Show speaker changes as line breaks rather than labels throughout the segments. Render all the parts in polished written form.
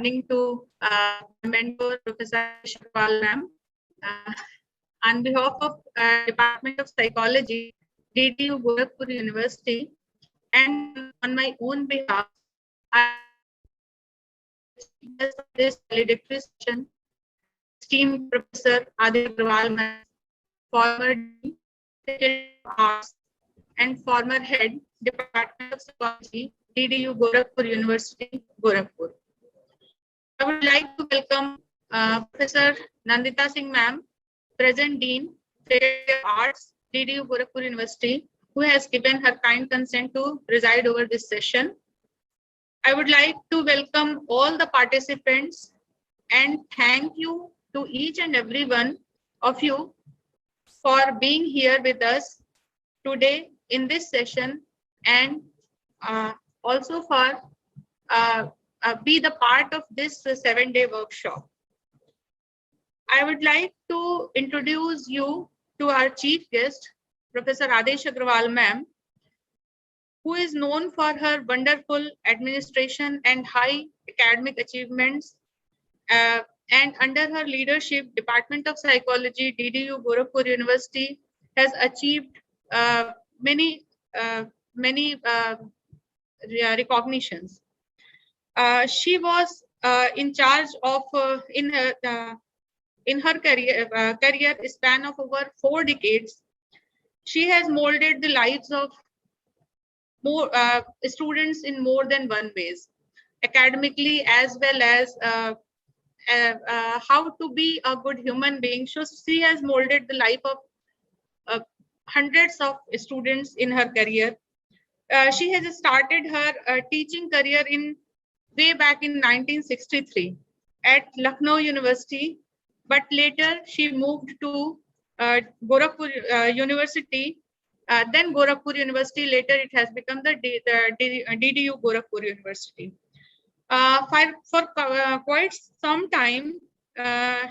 To mentor Professor Agarwal ma'am. On behalf of Department of Psychology, DDU Gorakhpur University, and on my own behalf, I guest of this valedictory session, esteemed Professor Adesh Agarwal ma'am, former Dean, Faculty of Arts, and former Head, Department of Psychology, DDU Gorakhpur University, Gorakhpur. I would like to welcome Professor Nandita Singh ma'am, present Dean, Faculty of Arts, DDU Gorakhpur University, who has given her kind consent to preside over this session. I would like to welcome all the participants and thank you to each and every one of you for being here with us today in this session, and also for be the part of this 7-day workshop. I would like to introduce you to our chief guest, Professor Adesh Agarwal ma'am, who is known for her wonderful administration and high academic achievements. And under her leadership, Department of Psychology, DDU Gorakhpur University has achieved many recognitions. She was in charge of in her career span of over 4 decades. She has molded the lives of more students in more than one ways, academically as well as how to be a good human being. So she has molded the life of hundreds of students in her career. She has started her teaching career way back in 1963 at Lucknow University, but later she moved to Gorakhpur University. Then Gorakhpur University, later it has become the DDU Gorakhpur University. For quite some time,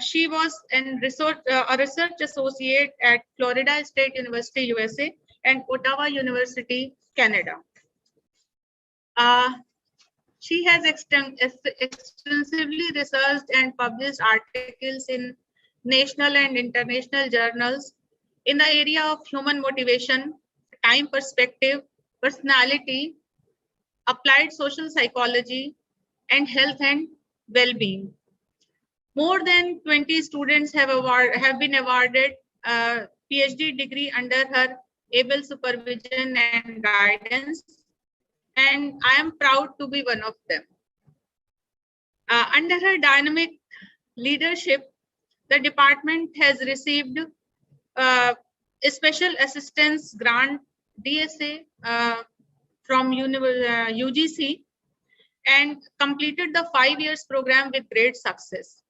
she was a research associate at Florida State University, USA, and Ottawa University, Canada. She has extensively researched and published articles in national and international journals in the area of human motivation, time perspective, personality, applied social psychology, and health and well-being. More than 20 students have been awarded a PhD degree under her able supervision and guidance, and I am proud to be one of them. Under her dynamic leadership, the department has received a special assistance grant, DSA, from UGC, and completed the 5 years program with great success.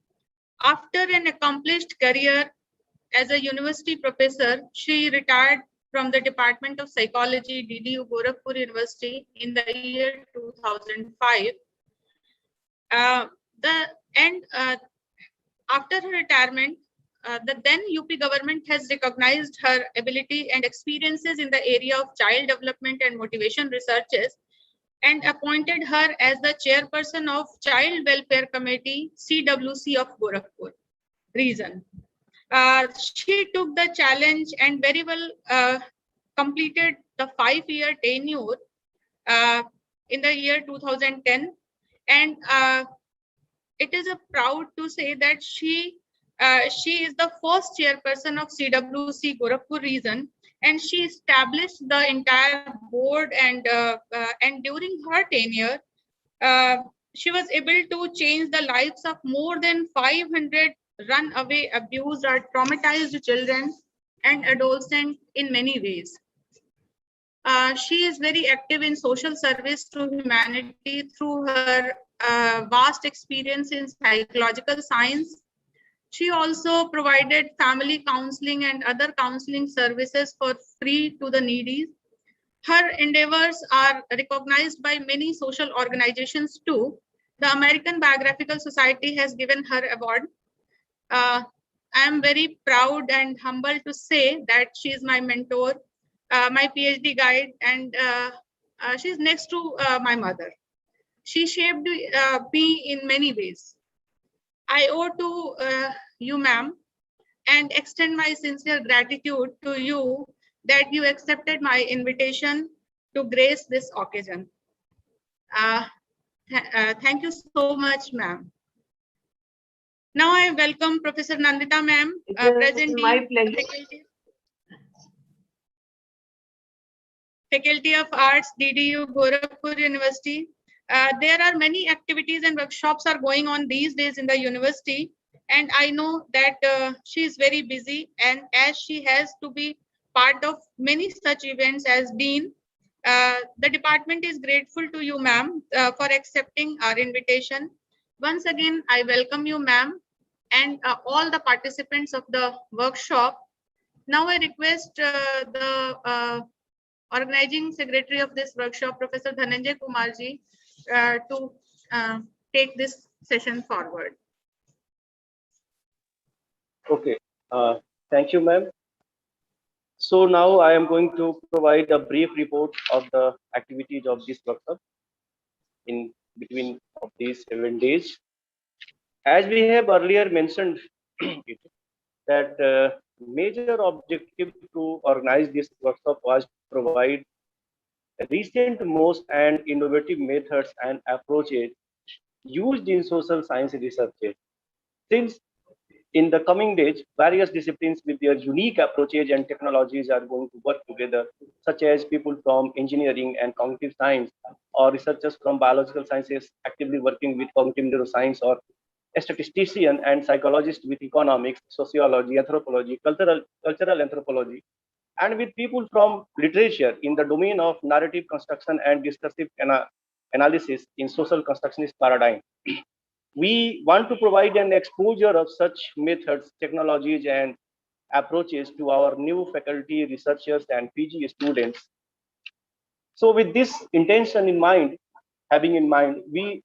After an accomplished career as a university professor, she retired from the Department of Psychology, DDU Gorakhpur University in the year 2005. After her retirement, the then UP government has recognized her ability and experiences in the area of child development and motivation researches and appointed her as the chairperson of Child Welfare Committee, CWC of Gorakhpur region. She took the challenge and very well completed the 5-year tenure in the year 2010. And it is a proud to say that she is the first chairperson of CWC Gorakhpur region, and she established the entire board. And during her tenure, she was able to change the lives of more than 500 runaway, abused, or traumatized children and adolescents in many ways. She is very active in social service to humanity through her vast experience in psychological science. She also provided family counseling and other counseling services for free to the needy. Her endeavors are recognized by many social organizations too. The American Biographical Society has given her award. I am very proud and humble to say that she is my mentor, my PhD guide, and she's next to my mother. She shaped me in many ways. I owe to you, ma'am, and extend my sincere gratitude to you that you accepted my invitation to grace this occasion. Thank you so much, ma'am. Now I welcome Professor Nandita, ma'am, present
my
Dean, Faculty of Arts, DDU, Gorakhpur University. There are many activities and workshops are going on these days in the university, and I know that she is very busy, and as she has to be part of many such events as Dean, the department is grateful to you, ma'am, for accepting our invitation. Once again, I welcome you, ma'am, and all the participants of the workshop. Now I request the organizing secretary of this workshop, Professor Dhananjay Kumarji, to take this session forward.
Okay, thank you, ma'am. So now I am going to provide a brief report of the activities of this workshop in between of these 7 days. As we have earlier mentioned, that major objective to organize this workshop was to provide recent, most and innovative methods and approaches used in social science research. Since in the coming days, various disciplines with their unique approaches and technologies are going to work together, such as people from engineering and cognitive science, or researchers from biological sciences actively working with cognitive neuroscience, or a statistician and psychologist with economics, sociology, anthropology, cultural anthropology, and with people from literature in the domain of narrative construction and discursive analysis in social constructionist paradigm. We want to provide an exposure of such methods, technologies, and approaches to our new faculty, researchers, and PG students. So with this intention in mind, having in mind, we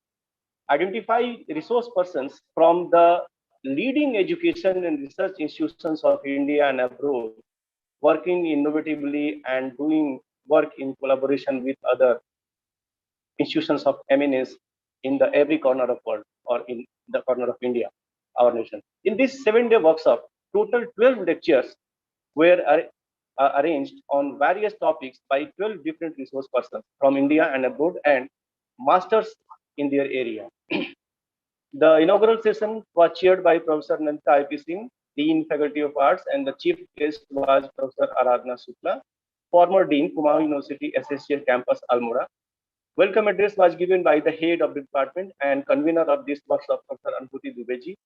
identify resource persons from the leading education and research institutions of India and abroad, working innovatively and doing work in collaboration with other institutions of eminence in the every corner of world or in the corner of India, our nation. In this 7-day workshop, total 12 lectures were arranged on various topics by 12 different resource persons from India and abroad and masters in their area. The inaugural session was chaired by Professor Nandita I.P. Singh, Dean Faculty of Arts, and the chief guest was Professor Aradhana Shukla, former Dean, Kumaon University, Essential Campus, Almora. Welcome address was given by the head of the department and convener of this workshop, Professor Anbhuti Dubeji.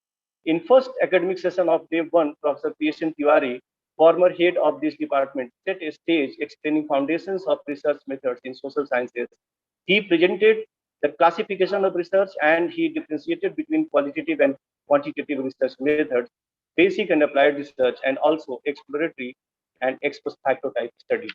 In first academic session of day 1, Professor P.S.N. Tiwari, former head of this department, set a stage explaining foundations of research methods in social sciences. He presented the classification of research and he differentiated between qualitative and quantitative research methods, basic and applied research, and also exploratory and ex post facto type study.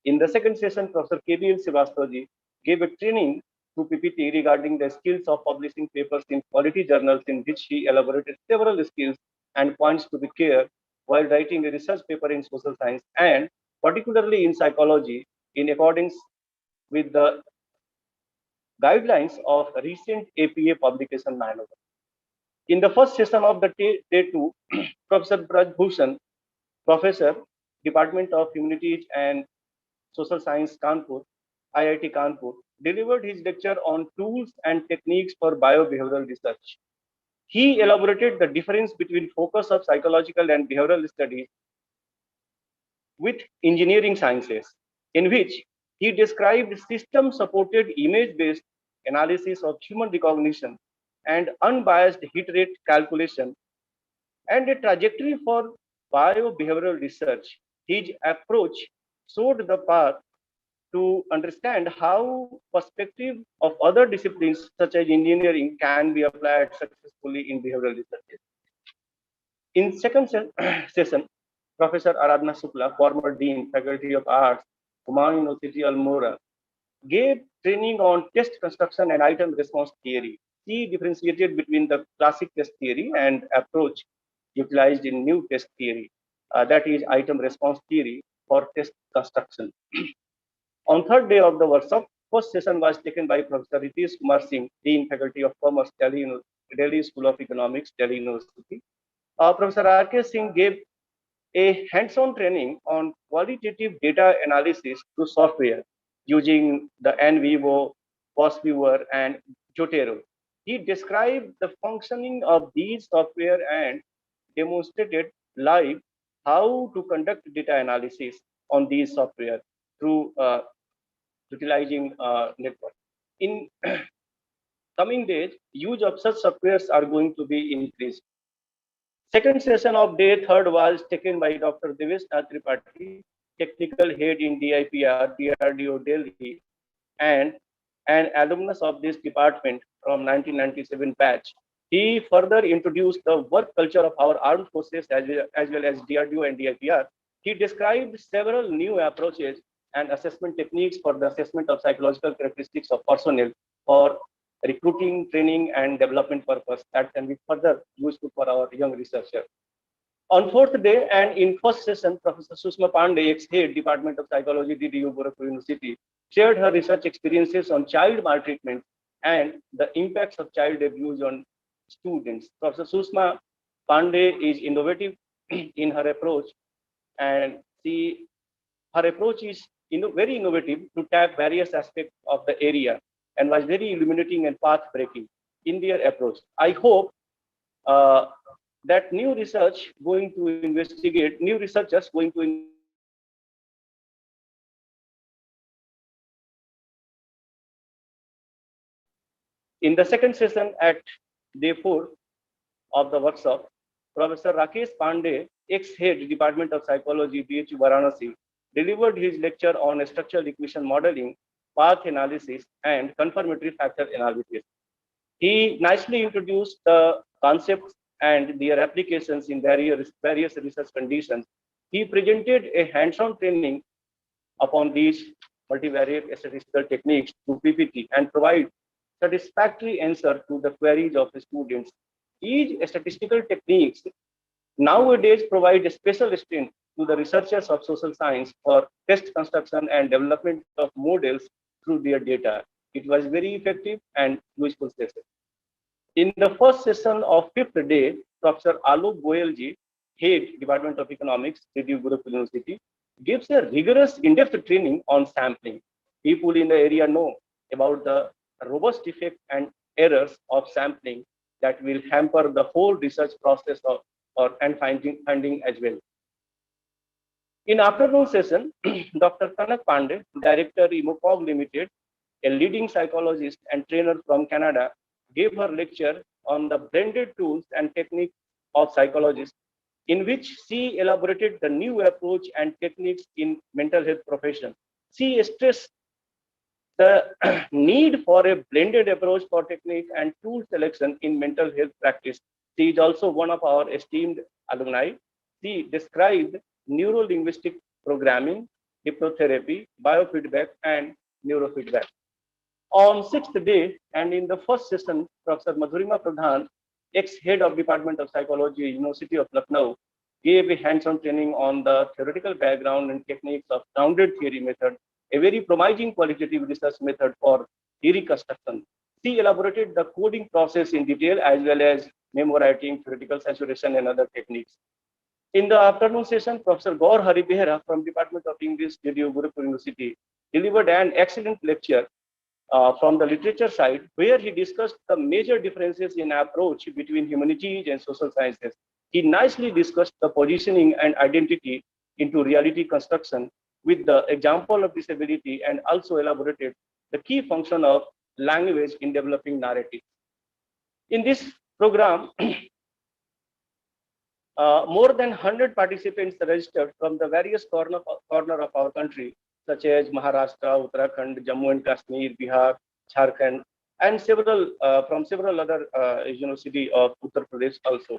In the second session, Professor KBL Srivastavaji gave a training to PPT regarding the skills of publishing papers in quality journals, in which he elaborated several skills and points to be care while writing a research paper in social science and particularly in psychology in accordance with the guidelines of recent APA publication manual. In the first session of the day 2, Professor Braj Bhushan, Professor, Department of Humanities and Social Science, Kanpur, IIT Kanpur, delivered his lecture on tools and techniques for biobehavioral research. He elaborated the difference between focus of psychological and behavioral studies with engineering sciences, in which he described system-supported image-based analysis of human recognition and unbiased hit rate calculation and a trajectory for biobehavioral research. His approach showed the path to understand how perspective of other disciplines such as engineering can be applied successfully in behavioral research. In second session, Professor Aradhana Shukla, former Dean, Faculty of Arts, Kumaon University, Almora, gave training on test construction and item response theory. He differentiated between the classic test theory and approach utilized in new test theory, that is item response theory for test construction. On third day of the workshop, First session was taken by Professor Ritesh Kumar Singh, Dean Faculty of Commerce, Delhi School of Economics, Delhi University. Professor R.K. Singh gave a hands-on training on qualitative data analysis through software using the NVivo, PostViewer, and Jotero. He described the functioning of these software and demonstrated live how to conduct data analysis on these software through utilizing network. In coming days, use of such softwares are going to be increased. Second session of day third was taken by Dr. Devesh Nath Tripathi, technical head in DIPR, DRDO Delhi, and an alumnus of this department from 1997 batch. He further introduced the work culture of our armed forces as well as DRDO and DIPR. He described several new approaches and assessment techniques for the assessment of psychological characteristics of personnel for recruiting, training, and development purpose that can be further useful for our young researchers. On fourth day and in first session, Professor Sushma Pandey, ex-head Department of Psychology, DDU, Gorakhpur University, shared her research experiences on child maltreatment and the impacts of child abuse on students. Professor Sushma Pandey is innovative in her approach, and her approach is very innovative to tap various aspects of the area and was very illuminating and path-breaking in their approach. I hope uh, that new researchers going to investigate in the second session at day 4 of the workshop. Professor Rakesh Pandey, ex-head Department of Psychology, BHU Varanasi, delivered his lecture on structural equation modeling, path analysis, and confirmatory factor analysis. He nicely introduced the concepts and their applications in various research conditions. He presented a hands-on training upon these multivariate statistical techniques through PPT and provide satisfactory answer to the queries of the students. Each statistical techniques nowadays provide a special strength to the researchers of social science for test construction and development of models through their data. It was very effective and useful session. In the first session of fifth day, Professor Alok Goyalji, head Department of Economics, DDU Gorakhpur University, gives a rigorous in-depth training on sampling. People in the area know about the robust effect and errors of sampling that will hamper the whole research process and finding as well. In afternoon session, Dr. Kanak Pandey, Director, Imocog Limited, a leading psychologist and trainer from Canada, gave her lecture on the blended tools and techniques of psychologists, in which she elaborated the new approach and techniques in mental health profession. She stressed the need for a blended approach for technique and tool selection in mental health practice. She is also one of our esteemed alumni. She described neuro-linguistic programming, hypnotherapy, biofeedback, and neurofeedback. On sixth day and in the first session, Professor Madhurima Pradhan, ex-head of Department of Psychology, University of Lucknow, gave a hands-on training on the theoretical background and techniques of grounded theory method, a very promising qualitative research method for theory construction. She elaborated the coding process in detail as well as memo writing, theoretical saturation, and other techniques. In the afternoon session, Professor Gaur Hari Behera from Department of English, DDU Gorakhpur University, delivered an excellent lecture from the literature side, where he discussed the major differences in approach between humanities and social sciences. He nicely discussed the positioning and identity into reality construction with the example of disability and also elaborated the key function of language in developing narrative. In this program, more than 100 participants registered from the various corner of our country, such as Maharashtra, Uttarakhand, Jammu and Kashmir, Bihar, Jharkhand, and from several other universities of Uttar Pradesh also.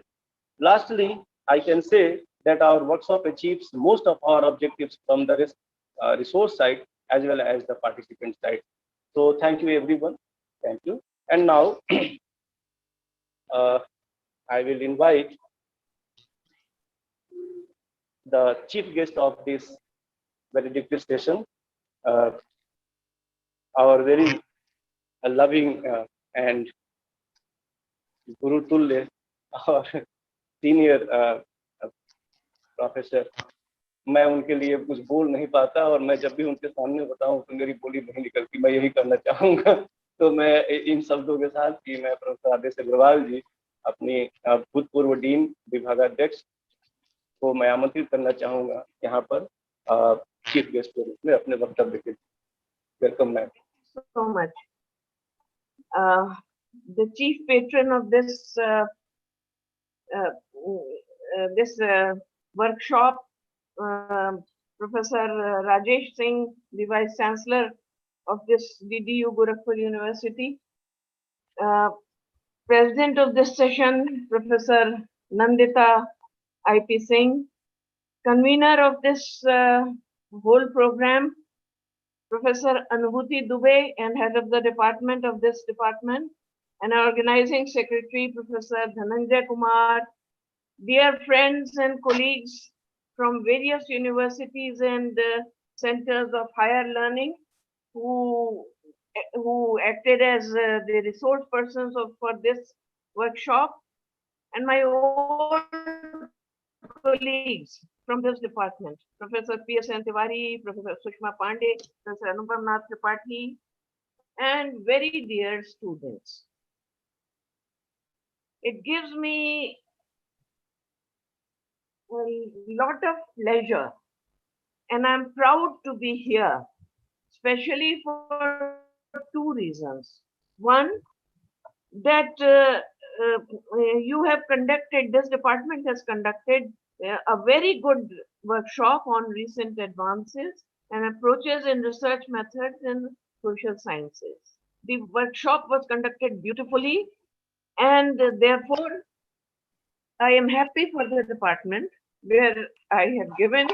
Lastly, I can say that our workshop achieves most of our objectives from the resource side as well as the participant side. So thank you everyone. Thank you. And now I will invite the chief guest of this valedictory session, uh, our very loving and Guru Tulya, our senior professor, मैं उनके लिए कुछ बोल नहीं पाता और मैं जब भी उनके सामने बताऊं तो मेरी बोली नहीं निकलती। मैं यही करना चाहूंगा। तो मैं इन शब्दों के साथ कि मैं प्रोफेसर आदेश अग्रवाल जी, अपनी भूतपूर्व डीन विभागाध्यक्ष को मैं आमंत्रित करना चाहूंगा यहाँ पर चीफ गेस्ट के रूप में अपने वक्तव्य के लिए। Welcome ma'am.
So much. The chief patron of this workshop, Professor Rajesh Singh, the Vice Chancellor of this DDU Gorakhpur University. President of this session, Professor Nandita IP Singh. Convener of this whole program, Professor Anubhuti Dubey, and head of the department of this department, and our organizing secretary, Professor Dhananjay Kumar, dear friends and colleagues from various universities and centers of higher learning who acted as the resource persons for this workshop, and my old colleagues from this department, Professor P.S. Tiwari, Professor Sushma Pandey, Professor Anupam Nath Tripathi, and very dear students. It gives me a lot of pleasure, and I'm proud to be here, especially for two reasons. One, that you have conducted, this department has conducted a very good workshop on recent advances and approaches in research methods in social sciences. The workshop was conducted beautifully, and therefore I am happy for the department where I have given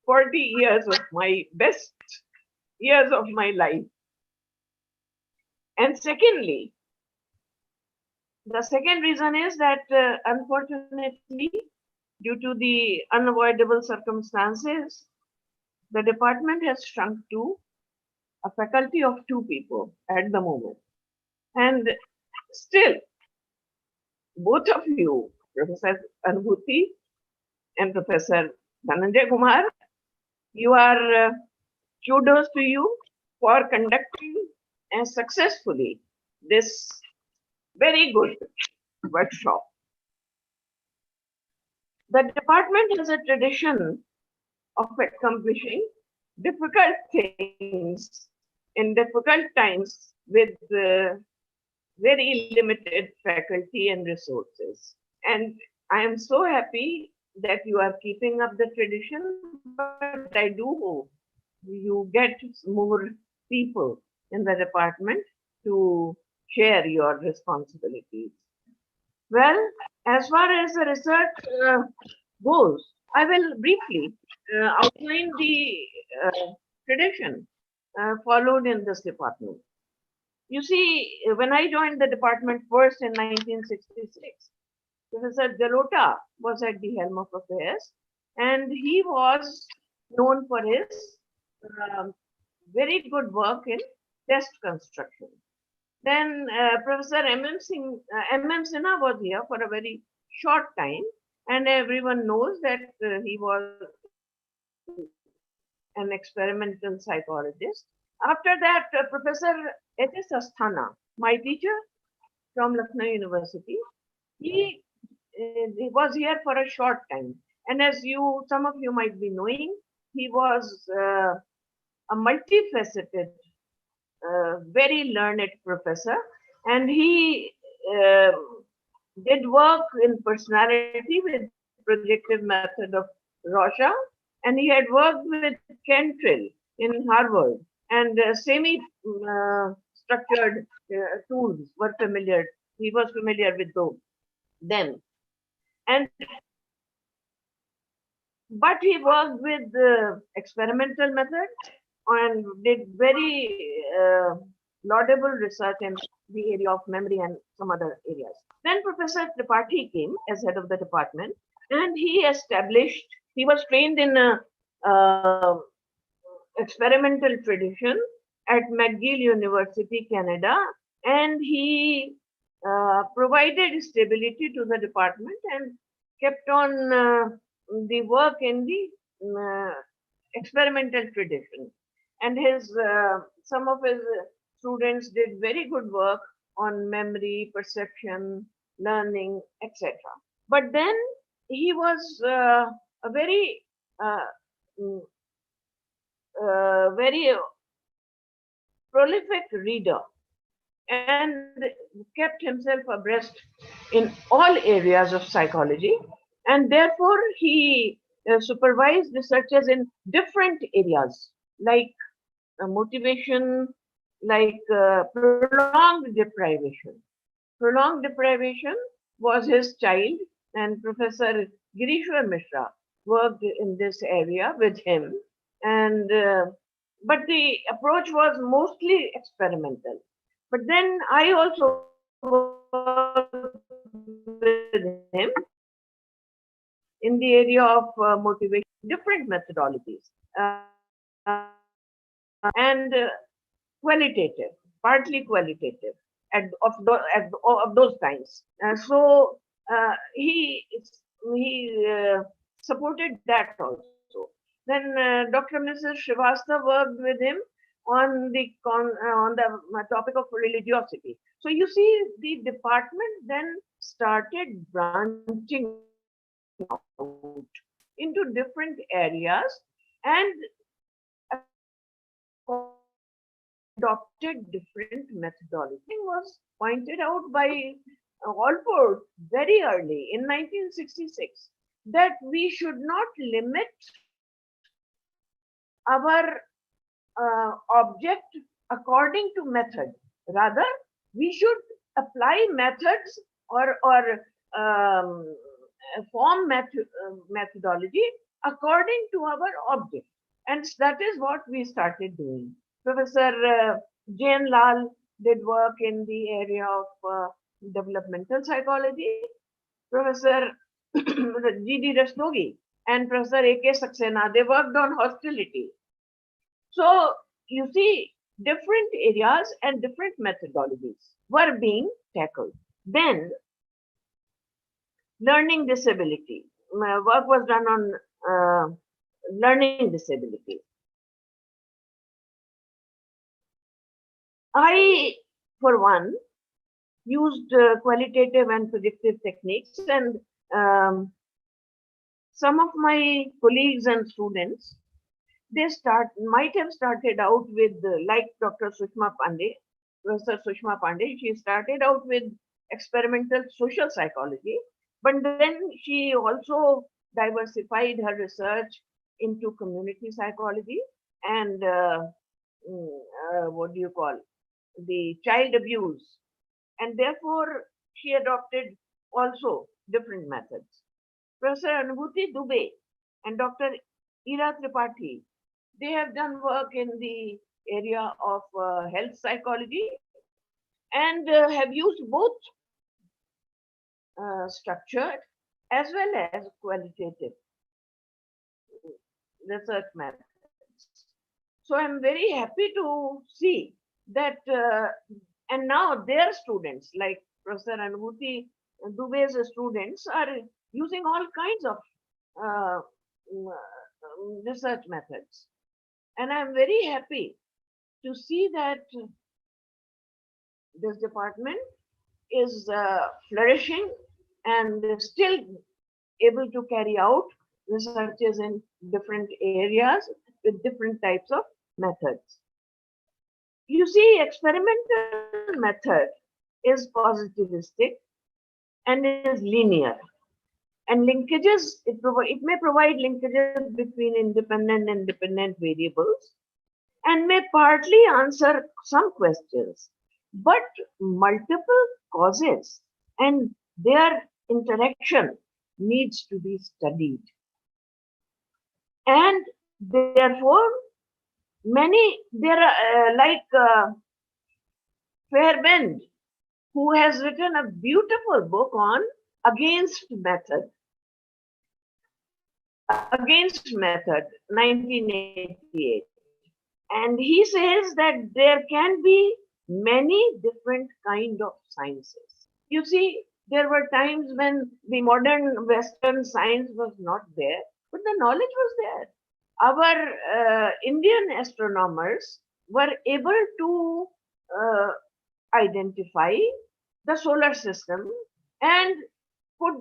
40 years of my best years of my life. And secondly, the second reason is that unfortunately, due to the unavoidable circumstances, the department has shrunk to a faculty of 2 people at the moment. And still, both of you, Professor Anubhuti and Professor Dhananjay Kumar, you are kudos to you for conducting successfully this very good workshop. The department has a tradition of accomplishing difficult things in difficult times with very limited faculty and resources. And I am so happy that you are keeping up the tradition, but I do hope you get more people in the department to share your responsibilities. Well, as far as the research goes, I will briefly outline the tradition followed in this department. You see, when I joined the department first in 1966, Professor Jalota was at the helm of affairs, and he was known for his very good work in test construction. Then Professor M.M. Sinha was here for a very short time, and everyone knows that he was an experimental psychologist. After that, Professor H.S. Asthana, my teacher from Lucknow University, he was here for a short time. And as some of you might be knowing, he was a multifaceted, very learned professor, and he did work in personality with projective method of Rorschach, and he had worked with Cantrill in Harvard, and semi-structured tools were familiar. He was familiar with those then. But he worked with experimental method and did very laudable research in the area of memory and some other areas. Then Professor Tripathi came as head of the department, and he was trained in experimental tradition, at McGill University, Canada, and he provided stability to the department and kept on the work in the experimental tradition. And some of his students did very good work on memory, perception, learning, etc. But then he was a very very prolific reader and kept himself abreast in all areas of psychology, and therefore he supervised researchers in different areas like motivation, like prolonged deprivation. Prolonged deprivation was his child, and Professor Girishwar Mishra worked in this area with him, and but the approach was mostly experimental. But then I also worked with him in the area of motivation, different methodologies, and qualitative, partly qualitative of those times. So he supported that also. Then Dr. Mrs. Srivastava worked with him on the topic of religiosity. So you see, the department then started branching out into different areas and adopted different methodology. Was pointed out by Walpole very early in 1966 that we should not limit our object according to method. Rather, we should apply methods or form methodology according to our object. And that is what we started doing. Professor Jain Lal did work in the area of developmental psychology. Professor G.D. Rastogi and Professor A.K. Saxena, they worked on hostility. So you see, different areas and different methodologies were being tackled. Then learning disability. My work was done on learning disability. I, for one, used qualitative and predictive techniques, and some of my colleagues and students, they might have started out with, like Dr. Sushma Pandey, Professor Sushma Pandey, she started out with experimental social psychology, but then she also diversified her research into community psychology and what do you call, the child abuse, and therefore she adopted also different methods. Professor Anubhuti Dubey and Dr. Ira Tripathi, they have done work in the area of health psychology and have used both structured as well as qualitative research methods. So I'm very happy to see that, and now their students, like Professor Anubhuti Dubey's students, are using all kinds of research methods. And I'm very happy to see that this department is flourishing and still able to carry out researches in different areas with different types of methods. You see, experimental method is positivistic and is linear. And linkages, it may provide linkages between independent and dependent variables and may partly answer some questions, but multiple causes and their interaction needs to be studied. And therefore, there are like Fairbairn, who has written a beautiful book on Against Method, 1988. And he says that there can be many different kind of sciences. You see, there were times when the modern Western science was not there, but the knowledge was there. Our Indian astronomers were able to uh, identify the solar system and could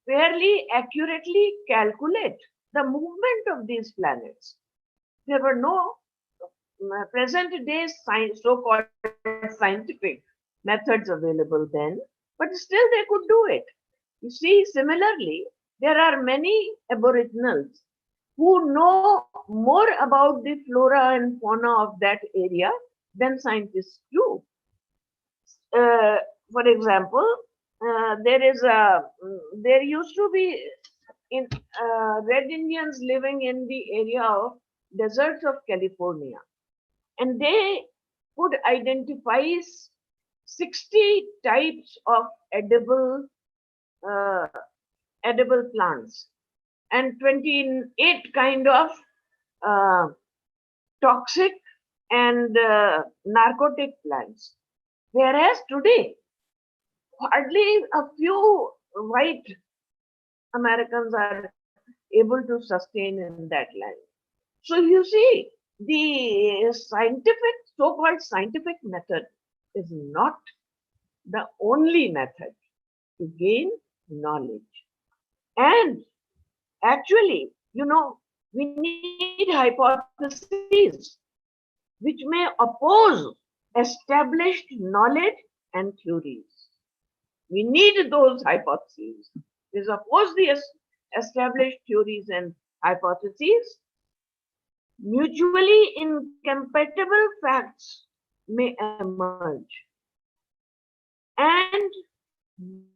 fairly accurately calculate the movement of these planets. There were no present day science, so-called scientific methods available then, but still they could do it. You see, similarly, there are many aboriginals who know more about the flora and fauna of that area than scientists do. Uh, for example, there used to be in Red Indians living in the area of deserts of California, and they could identify 60 types of uh, edible plants and 28 kind of uh, toxic and narcotic plants. Whereas today, hardly a few white Americans are able to sustain in that land. So you see, the scientific, so-called scientific method is not the only method to gain knowledge. And actually, we need hypotheses which may oppose established knowledge and theories. We need those hypotheses. They oppose the established theories and hypotheses. Mutually incompatible facts may emerge. And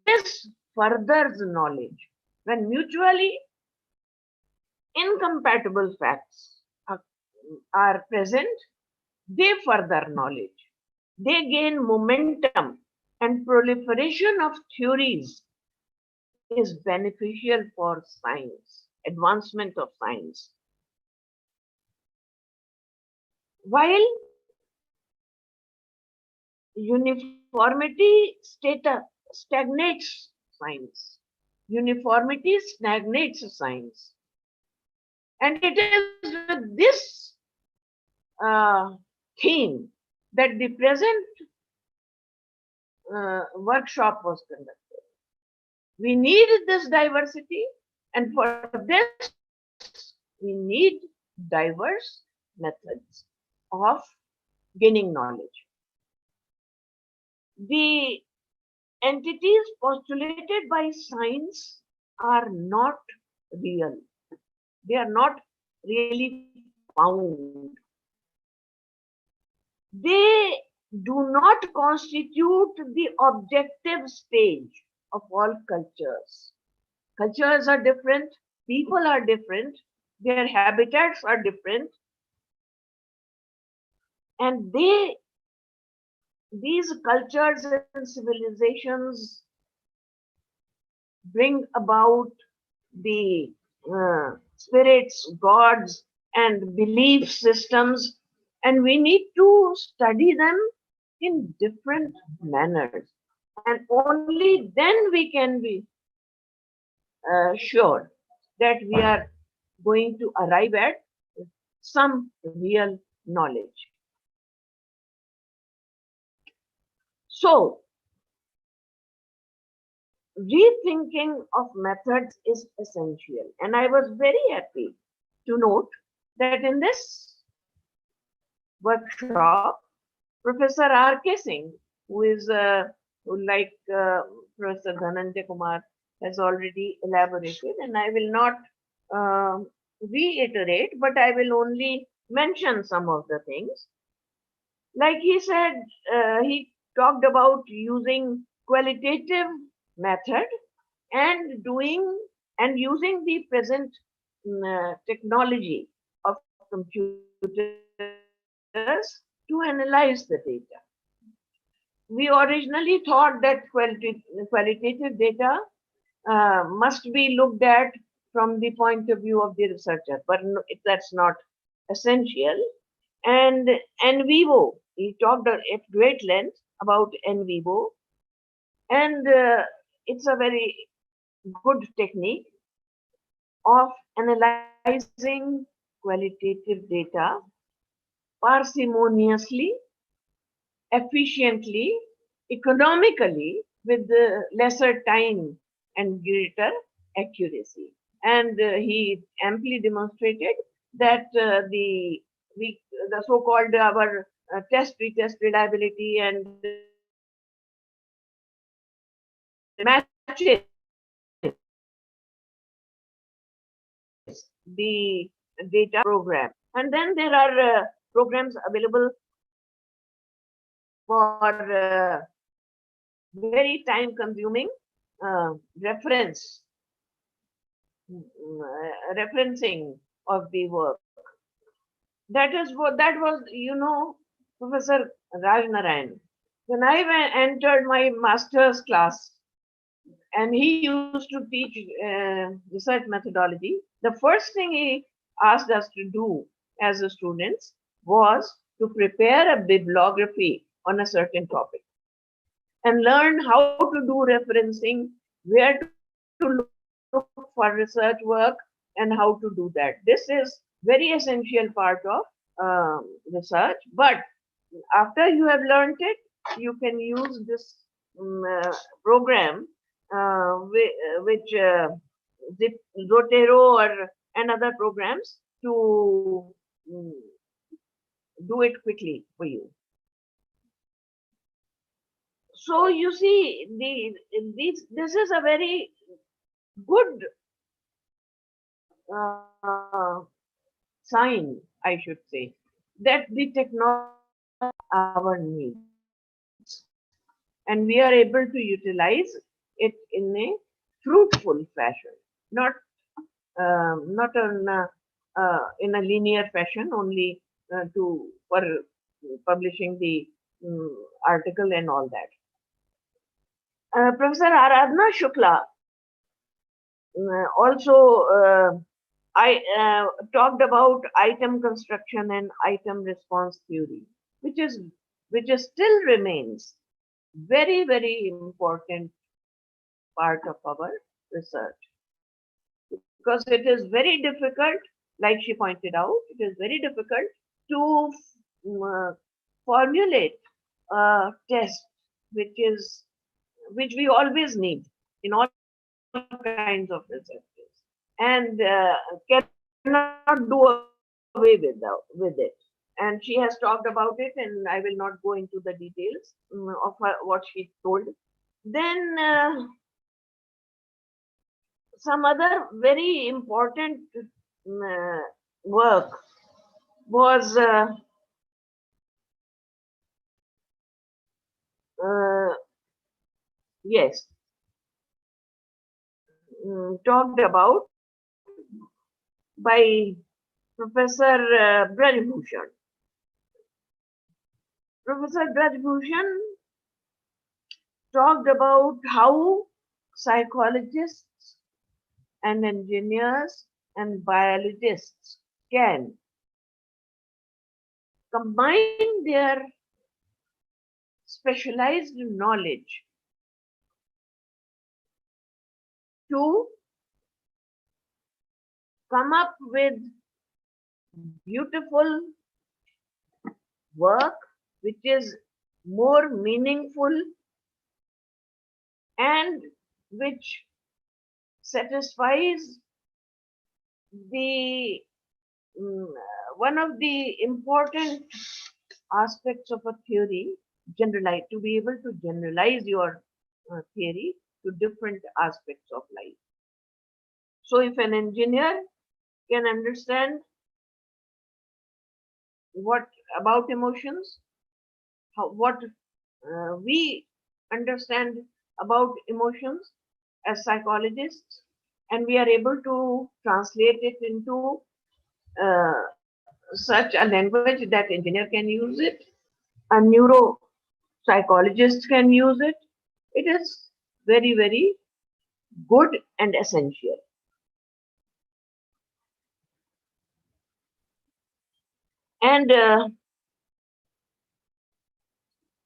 this furthers knowledge. When mutually incompatible facts are present, they further knowledge. They gain momentum, and proliferation of theories is beneficial for science, advancement of science. While uniformity stagnates science, uniformity stagnates science. And it is with this theme that the present workshop was conducted. We need this diversity, and for this, we need diverse methods of gaining knowledge. The entities postulated by science are not real. They are not really found. They do not constitute the objective stage of all cultures. Cultures are different, people are different, their habitats are different, and these cultures and civilizations bring about the spirits, gods, and belief systems, and we need to study them in different manners. And only then we can be sure that we are going to arrive at some real knowledge. So, rethinking of methods is essential. And I was very happy to note that in this workshop, Professor R.K. Singh, who is like Professor Dhananjay Kumar has already elaborated, and I will not reiterate, but I will only mention some of the things. Like he said, he talked about using qualitative method and using the present technology of computers to analyze the data. We originally thought that qualitative data must be looked at from the point of view of the researcher, but that's not essential. And en vivo, he talked at great length about en vivo, and it's a very good technique of analyzing qualitative data parsimoniously, efficiently, economically, with lesser time and greater accuracy. And he amply demonstrated that the so-called our test retest reliability and matches the data program. And then there are programs available for very time consuming reference referencing of the work. That is what that was, Professor Raj Narayan. When I entered my master's class, and he used to teach research methodology, the first thing he asked us to do as a students was to prepare a bibliography on a certain topic and learn how to do referencing, where to look for research work, and how to do that. This is very essential part of research. But after you have learned it, you can use this program, which Zotero or and other programs to do it quickly for you. So you see, this is a very good sign, I should say, that the technology our needs, and we are able to utilize it in a fruitful fashion, not not in a linear fashion only for publishing the article and all that. Professor Aradhana Shukla also I talked about item construction and item response theory, which is still remains very important part of our research, because it is very difficult, like she pointed out, it is very difficult to formulate a test which we always need in all kinds of researches, and cannot do away with it. And she has talked about it, and I will not go into the details of what she told. Then some other very important work was yes, talked about by Professor Brajbhushan. Professor Brajbhushan talked about how psychologists and engineers and biologists can combine their specialized knowledge to come up with beautiful work which is more meaningful and which satisfies the one of the important aspects of a theory, to be able to generalize your theory to different aspects of life. So if an engineer can understand what about emotions, what we understand about emotions as psychologists, and we are able to translate it into such a language that engineer can use it, a neuropsychologist can use it, it is very good and essential. And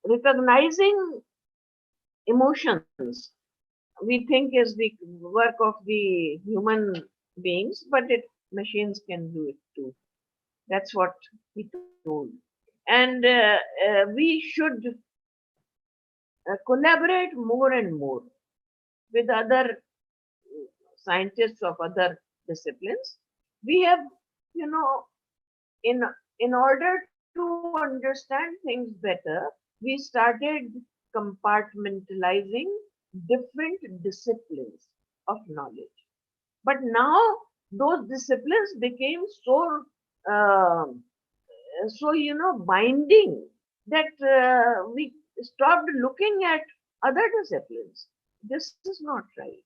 recognizing emotions, we think is the work of the human beings, but machines can do it too. That's what he told. And we should collaborate more and more with other scientists of other disciplines. We have, you know, in in order to understand things better, we started compartmentalizing different disciplines of knowledge. But now those disciplines became uh, binding that we stopped looking at other disciplines. This is not right.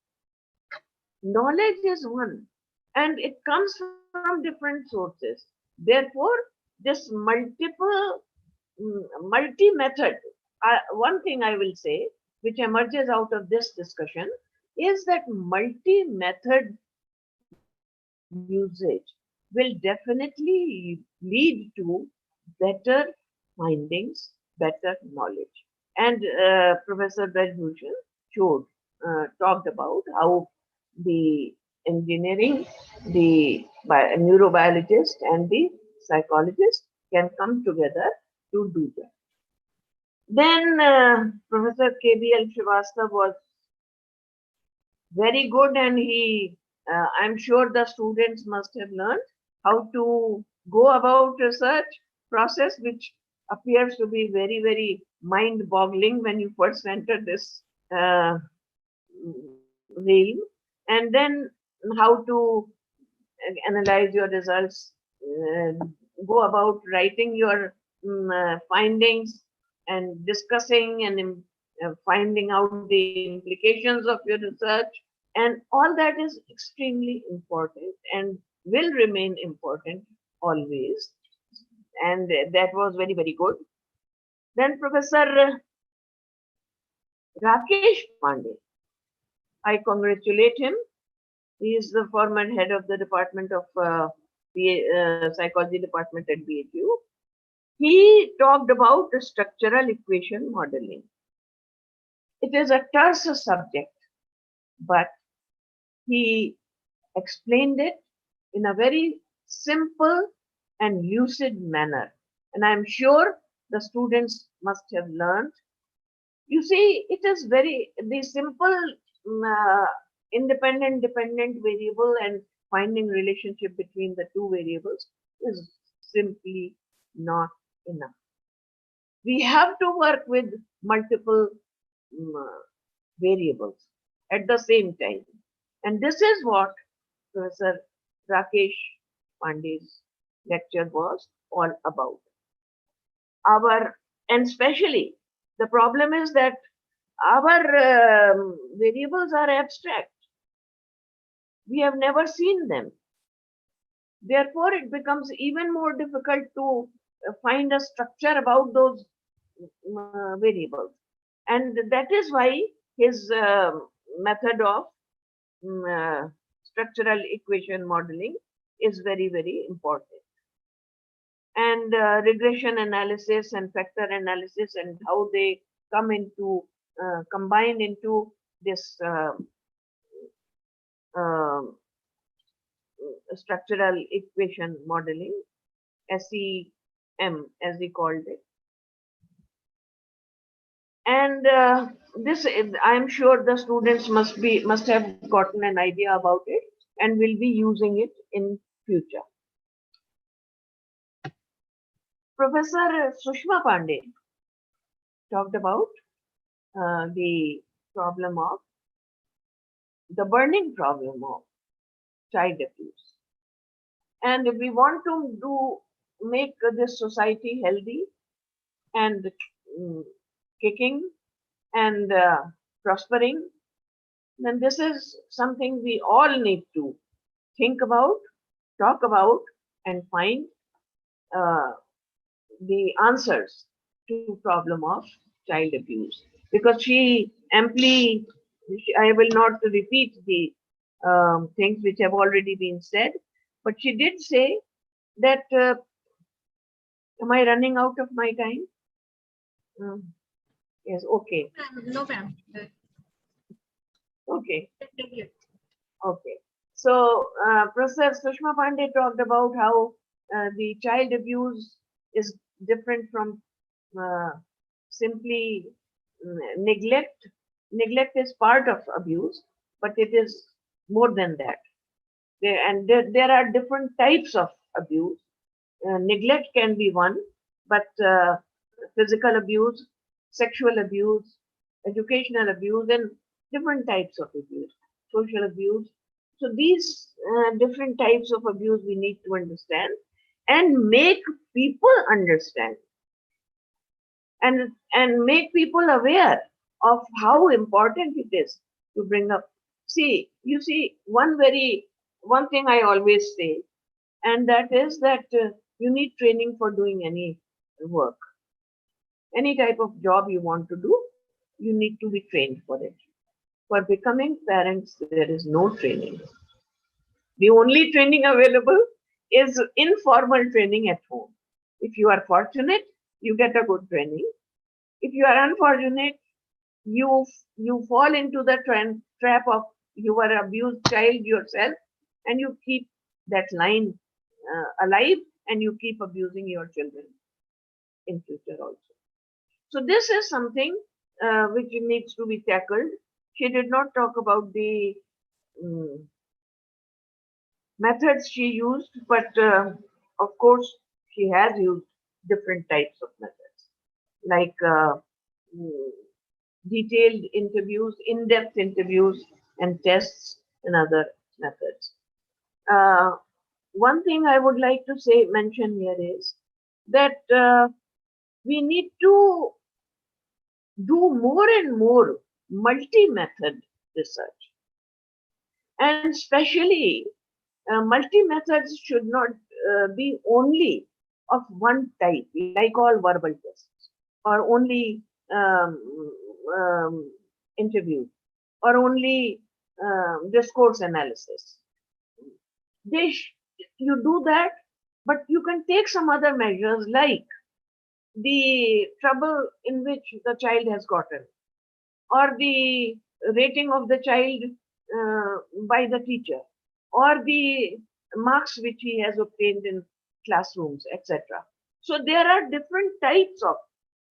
Knowledge is one, and it comes from different sources. Therefore, this multi-method, one thing I will say, which emerges out of this discussion, is that multi-method usage will definitely lead to better findings, better knowledge. And Professor Rajbhushan talked about how the engineering, the neurobiologist, and the psychologist can come together to do that. Then Professor KBL Srivastava was very good, and I'm sure the students must have learned how to go about research process, which appears to be very, very mind-boggling when you first enter this realm, and then how to analyze your results, go about writing your findings and discussing and finding out the implications of your research. And all that is extremely important and will remain important always. And that was very, very good. Then Professor Rakesh Pandey, I congratulate him. He is the former head of the department of psychology department at BHU. He talked about the structural equation modeling. It is a terse subject, but he explained it in a very simple and lucid manner. And I'm sure the students must have learned. You see, it is the simple independent, dependent variable and finding relationship between the two variables is simply not enough. We have to work with multiple variables at the same time. And this is what Professor Rakesh Pandey's lecture was all about. And especially the problem is that our variables are abstract. We have never seen them. Therefore, it becomes even more difficult to find a structure about those variables. And that is why his method of structural equation modeling is very, very important. And regression analysis and factor analysis and how they come into, combine into this structural equation modeling, SEM as we called it. And this, I'm sure the students must have gotten an idea about it and will be using it in future. Professor Sushma Pandey talked about the burning problem of child abuse. And if we want to make this society healthy and kicking and prospering, then this is something we all need to think about, talk about, and find the answers to problem of child abuse. Because I will not repeat the things which have already been said, but she did say that Am I running out of my time? Yes, okay.
No, ma'am.
Okay. Okay. So, Professor Sushma Pandey talked about how the child abuse is different from uh, simply neglect. Neglect is part of abuse, but it is more than that. There are different types of abuse. Neglect can be one, but physical abuse, sexual abuse, educational abuse, and different types of abuse, social abuse. So these different types of abuse we need to understand and make people understand and make people aware of how important it is to bring up. See, you see, one thing I always say, and that is that you need training for doing any work, any type of job you want to do. You need to be trained for it. For becoming parents, there is no training. The only training available is informal training at home. If you are fortunate, you get a good training. If you are unfortunate, you fall into the trap of you are abused child yourself, and you keep that line alive, and you keep abusing your children in future also. So this is something which needs to be tackled. She did not talk about the um, methods she used, but of course she has used different types of methods, like mm, detailed interviews, in-depth interviews, and tests and other methods. One thing I would like to mention here is that we need to do more and more multi-method research, and especially multi-methods should not be only of one type, like all verbal tests, or only um, interview, or only discourse analysis. You do that, but you can take some other measures like the trouble in which the child has gotten, or the rating of the child by the teacher, or the marks which he has obtained in classrooms, etc. So there are different types of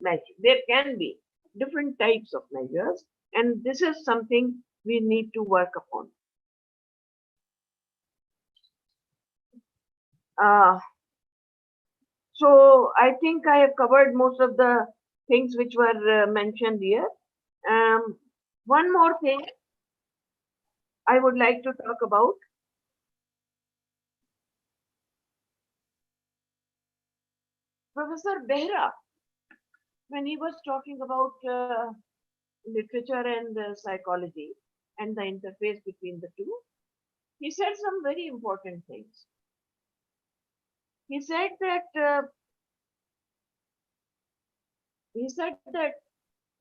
measures. There can be different types of measures, and this is something we need to work upon. So I think I have covered most of the things which were mentioned here. One more thing I would like to talk about. Professor Behra, when he was talking about literature and psychology and the interface between the two, he said some very important things. He said that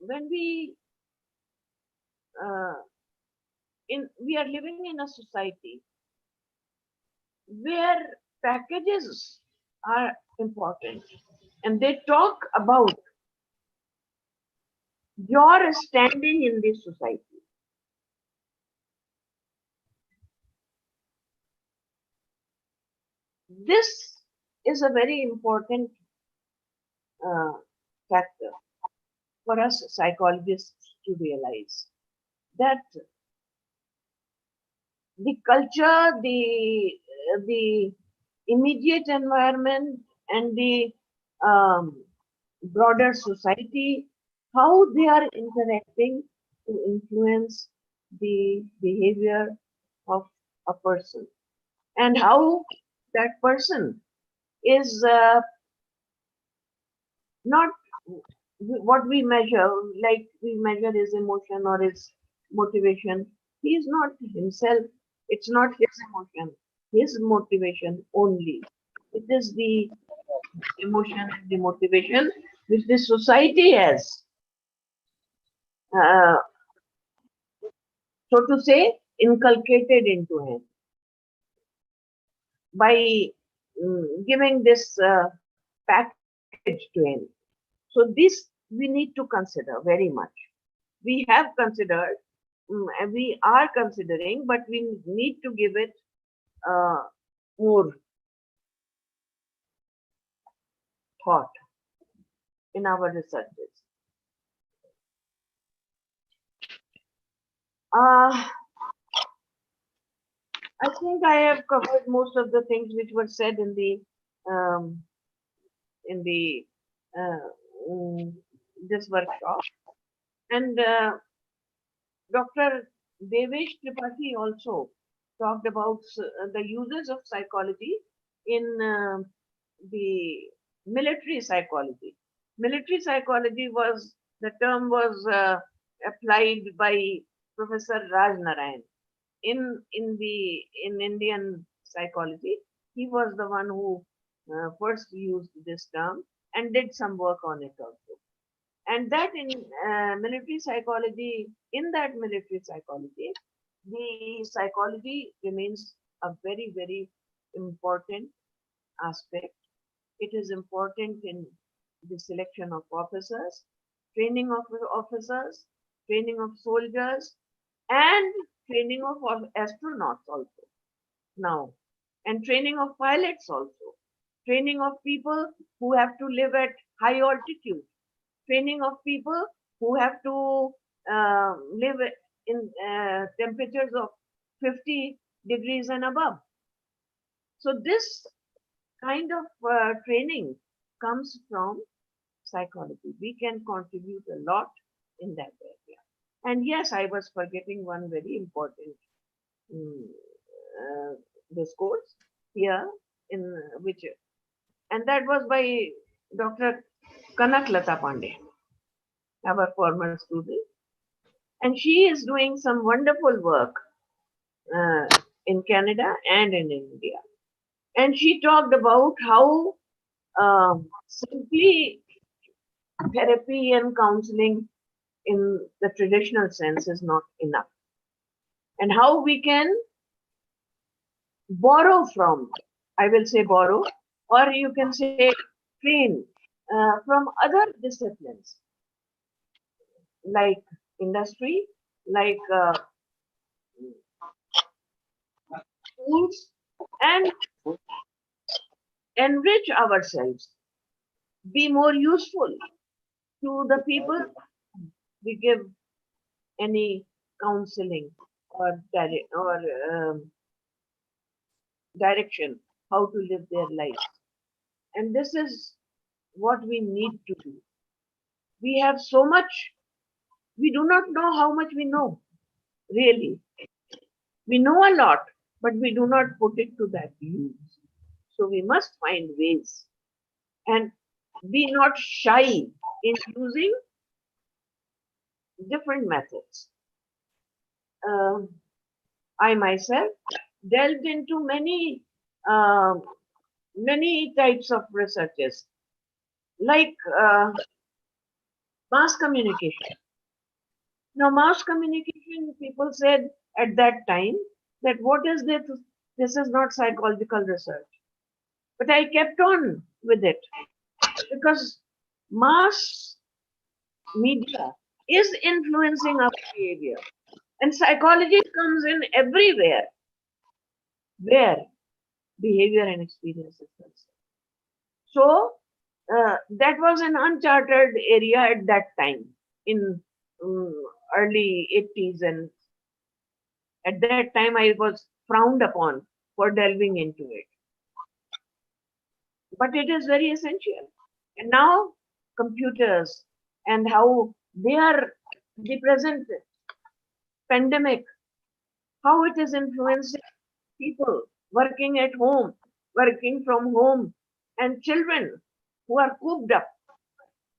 when uh, we are living in a society where packages are important, and they talk about your standing in this society. This is a very important uh, factor for us psychologists to realize that the culture, the immediate environment, and the broader society, how they are interacting to influence the behavior of a person, and how that person is not what we measure, like we measure his emotion or his motivation. He is not himself, it's not his emotion, his motivation only. It is the emotion and the motivation which the society has, uh, so to say, inculcated into him by giving this package to any. So this we need to consider very much. We have considered, and we are considering, but we need to give it more thought in our researches. I think I have covered most of the things which were said um, in the uh, mm, this workshop, and Dr. Devesh Tripathi also talked about the uses of psychology in the military psychology. Military psychology was the term was applied by Professor Raj Narayan in Indian psychology. He was the one who first used this term and did some work on it also. And that in military psychology, in that military psychology, the psychology remains a very, very important aspect. It is important in the selection of officers, training of officers, training of soldiers, and training of astronauts also now, and training of pilots also, training of people who have to live at high altitude, training of people who have to live in temperatures of 50 degrees and above. So this kind of training comes from psychology. We can contribute a lot in that area. And yes, I was forgetting one very important um, discourse here in which, and that was by Dr. Kanak Lata Pandey, our former student. And she is doing some wonderful work in Canada and in India. And she talked about how simply therapy and counseling in the traditional sense is not enough. And how we can borrow from, I will say borrow, or you can say train from other disciplines like industry, like schools, and enrich ourselves, be more useful to the people we give any counseling or direction how to live their lives. And this is what we need to do. We have so much, we do not know how much we know, really. We know a lot, but we do not put it to that use. So we must find ways and be not shy in using different methods. I myself delved into uh, many types of researches, like mass communication. Now, mass communication, people said at that time that what is this? This is not psychological research. But I kept on with it because mass media is influencing our behavior. And psychology comes in everywhere where behavior and experience is concerned. So that was an uncharted area at that time in early 80s, and at that time I was frowned upon for delving into it. But it is very essential. And now computers and how they are the present pandemic, how it is influencing people working at home, working from home, and children who are cooped up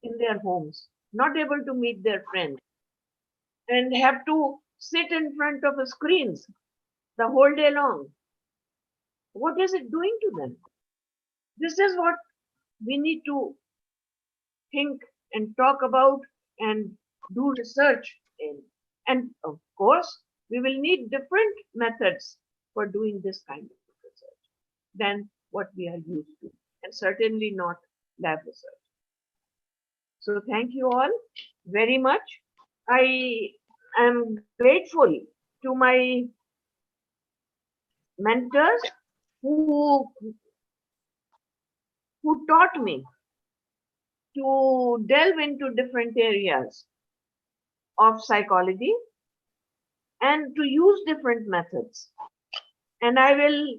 in their homes, not able to meet their friends, and have to sit in front of screens the whole day long. What is it doing to them? This is what we need to think and talk about and do research in. And of course, we will need different methods for doing this kind of research than what we are used to, and certainly not lab research. So thank you all very much. I am grateful to my mentors who taught me to delve into different areas of psychology and to use different methods. And I will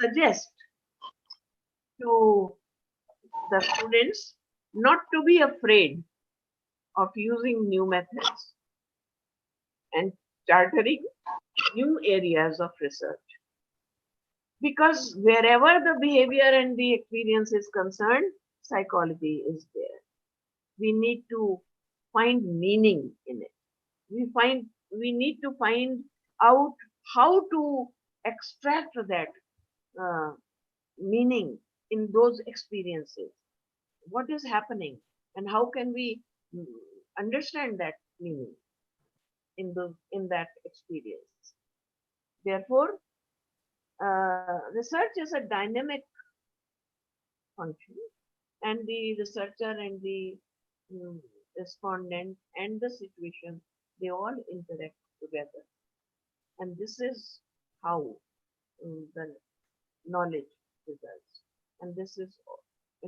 suggest to the students not to be afraid of using new methods and chartering new areas of research. Because wherever the behavior and the experience is concerned, psychology is there. We need to find meaning in it. We need to find out how to extract that meaning in those experiences. What is happening and how can we understand that meaning in that experience. Therefore, research is a dynamic function, and the researcher and the respondent and the situation, they all interact together, and this is how the knowledge results. And this is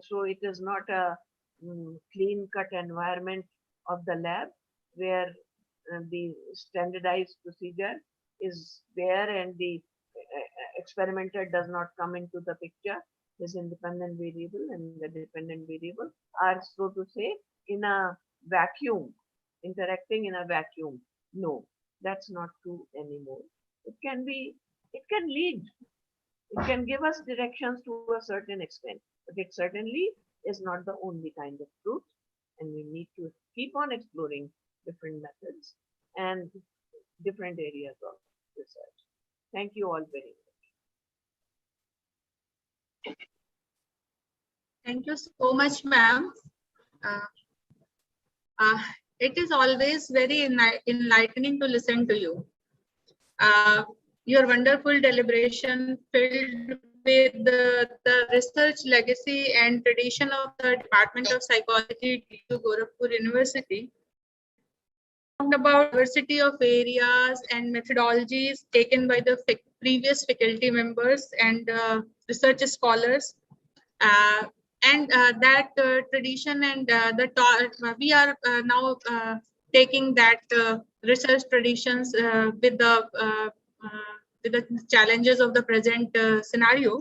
so it is not a clean cut environment of the lab where the standardized procedure is there and the experimenter does not come into the picture. This independent variable and the dependent variable are, so to say, in a vacuum, interacting in a vacuum. No, that's not true anymore. It can lead, it can give us directions to a certain extent, but it certainly is not the only kind of truth. And we need to keep on exploring different methods and different areas of research. Thank you all very much.
Thank you so much, ma'am. It is always very enlightening to listen to you. Your wonderful deliberation filled with the research legacy and tradition of the Department of Psychology at Gorakhpur University. Talked about diversity of areas and methodologies taken by the previous faculty members and research scholars. And that tradition and we are now taking that research traditions with the challenges of the present scenario.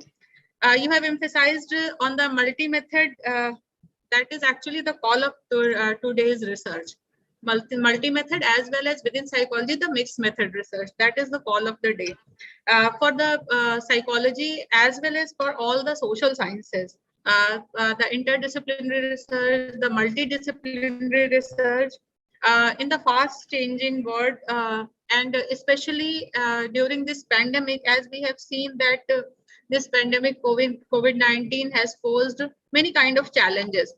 You have emphasized on the multi-method. That is actually the call of today's research. Multi-method as well as within psychology, the mixed method research. That is the call of the day. For the psychology as well as for all the social sciences. The interdisciplinary research, the multidisciplinary research, in the fast changing world, and especially during this pandemic, as we have seen that this pandemic COVID-19 has posed many kind of challenges.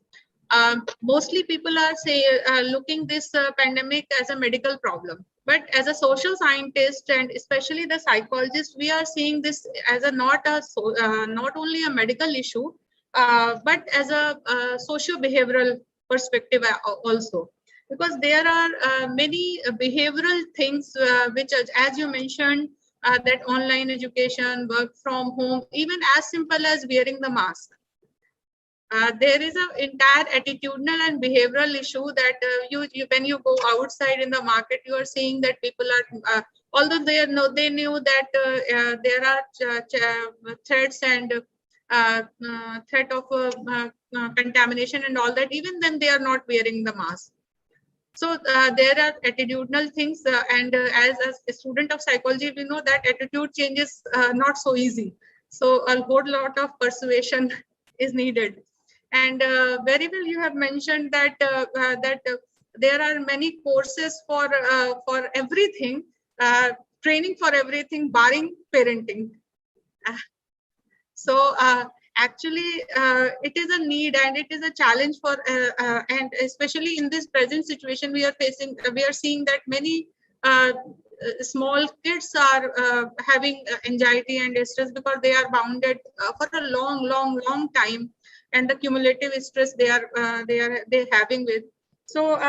Mostly people are looking this pandemic as a medical problem. But as a social scientist and especially the psychologist, we are seeing this as not only a medical issue, but as a socio-behavioral perspective also. Because there are many behavioral things which, as you mentioned, that online education, work from home, even as simple as wearing the mask. There is an entire attitudinal and behavioral issue that when you go outside in the market, you are seeing that people are, although they knew that there are threats and threat of contamination and all that, even then they are not wearing the mask. So there are attitudinal things, and as a student of psychology, we know that attitude change is not so easy. So a whole lot of persuasion is needed. And very well, you have mentioned that there are many courses for everything, training for everything, barring parenting. So actually, it is a need and it is a challenge for, and especially in this present situation we are facing, we are seeing that many small kids are having anxiety and stress because they are bounded for a long time. and the cumulative stress they having with. So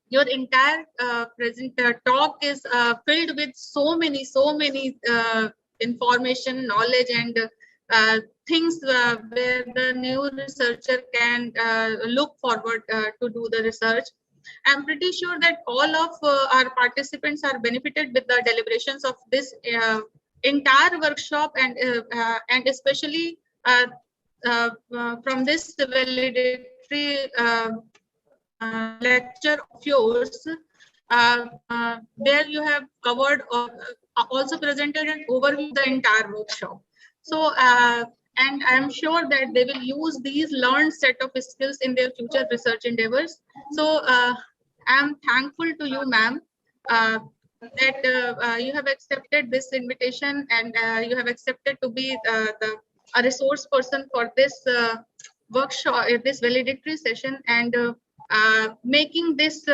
your entire present talk is filled with so many information, knowledge, and things where the new researcher can look forward to do the research. I'm pretty sure that all of our participants are benefited with the deliberations of this entire workshop, and especially from this valedictory lecture of yours, where you have covered or also presented an overview of the entire workshop. So, and I'm sure that they will use these learned set of skills in their future research endeavors. So, I'm thankful to you, ma'am, that you have accepted this invitation, and you have accepted to be a resource person for this workshop, this valedictory session, and making this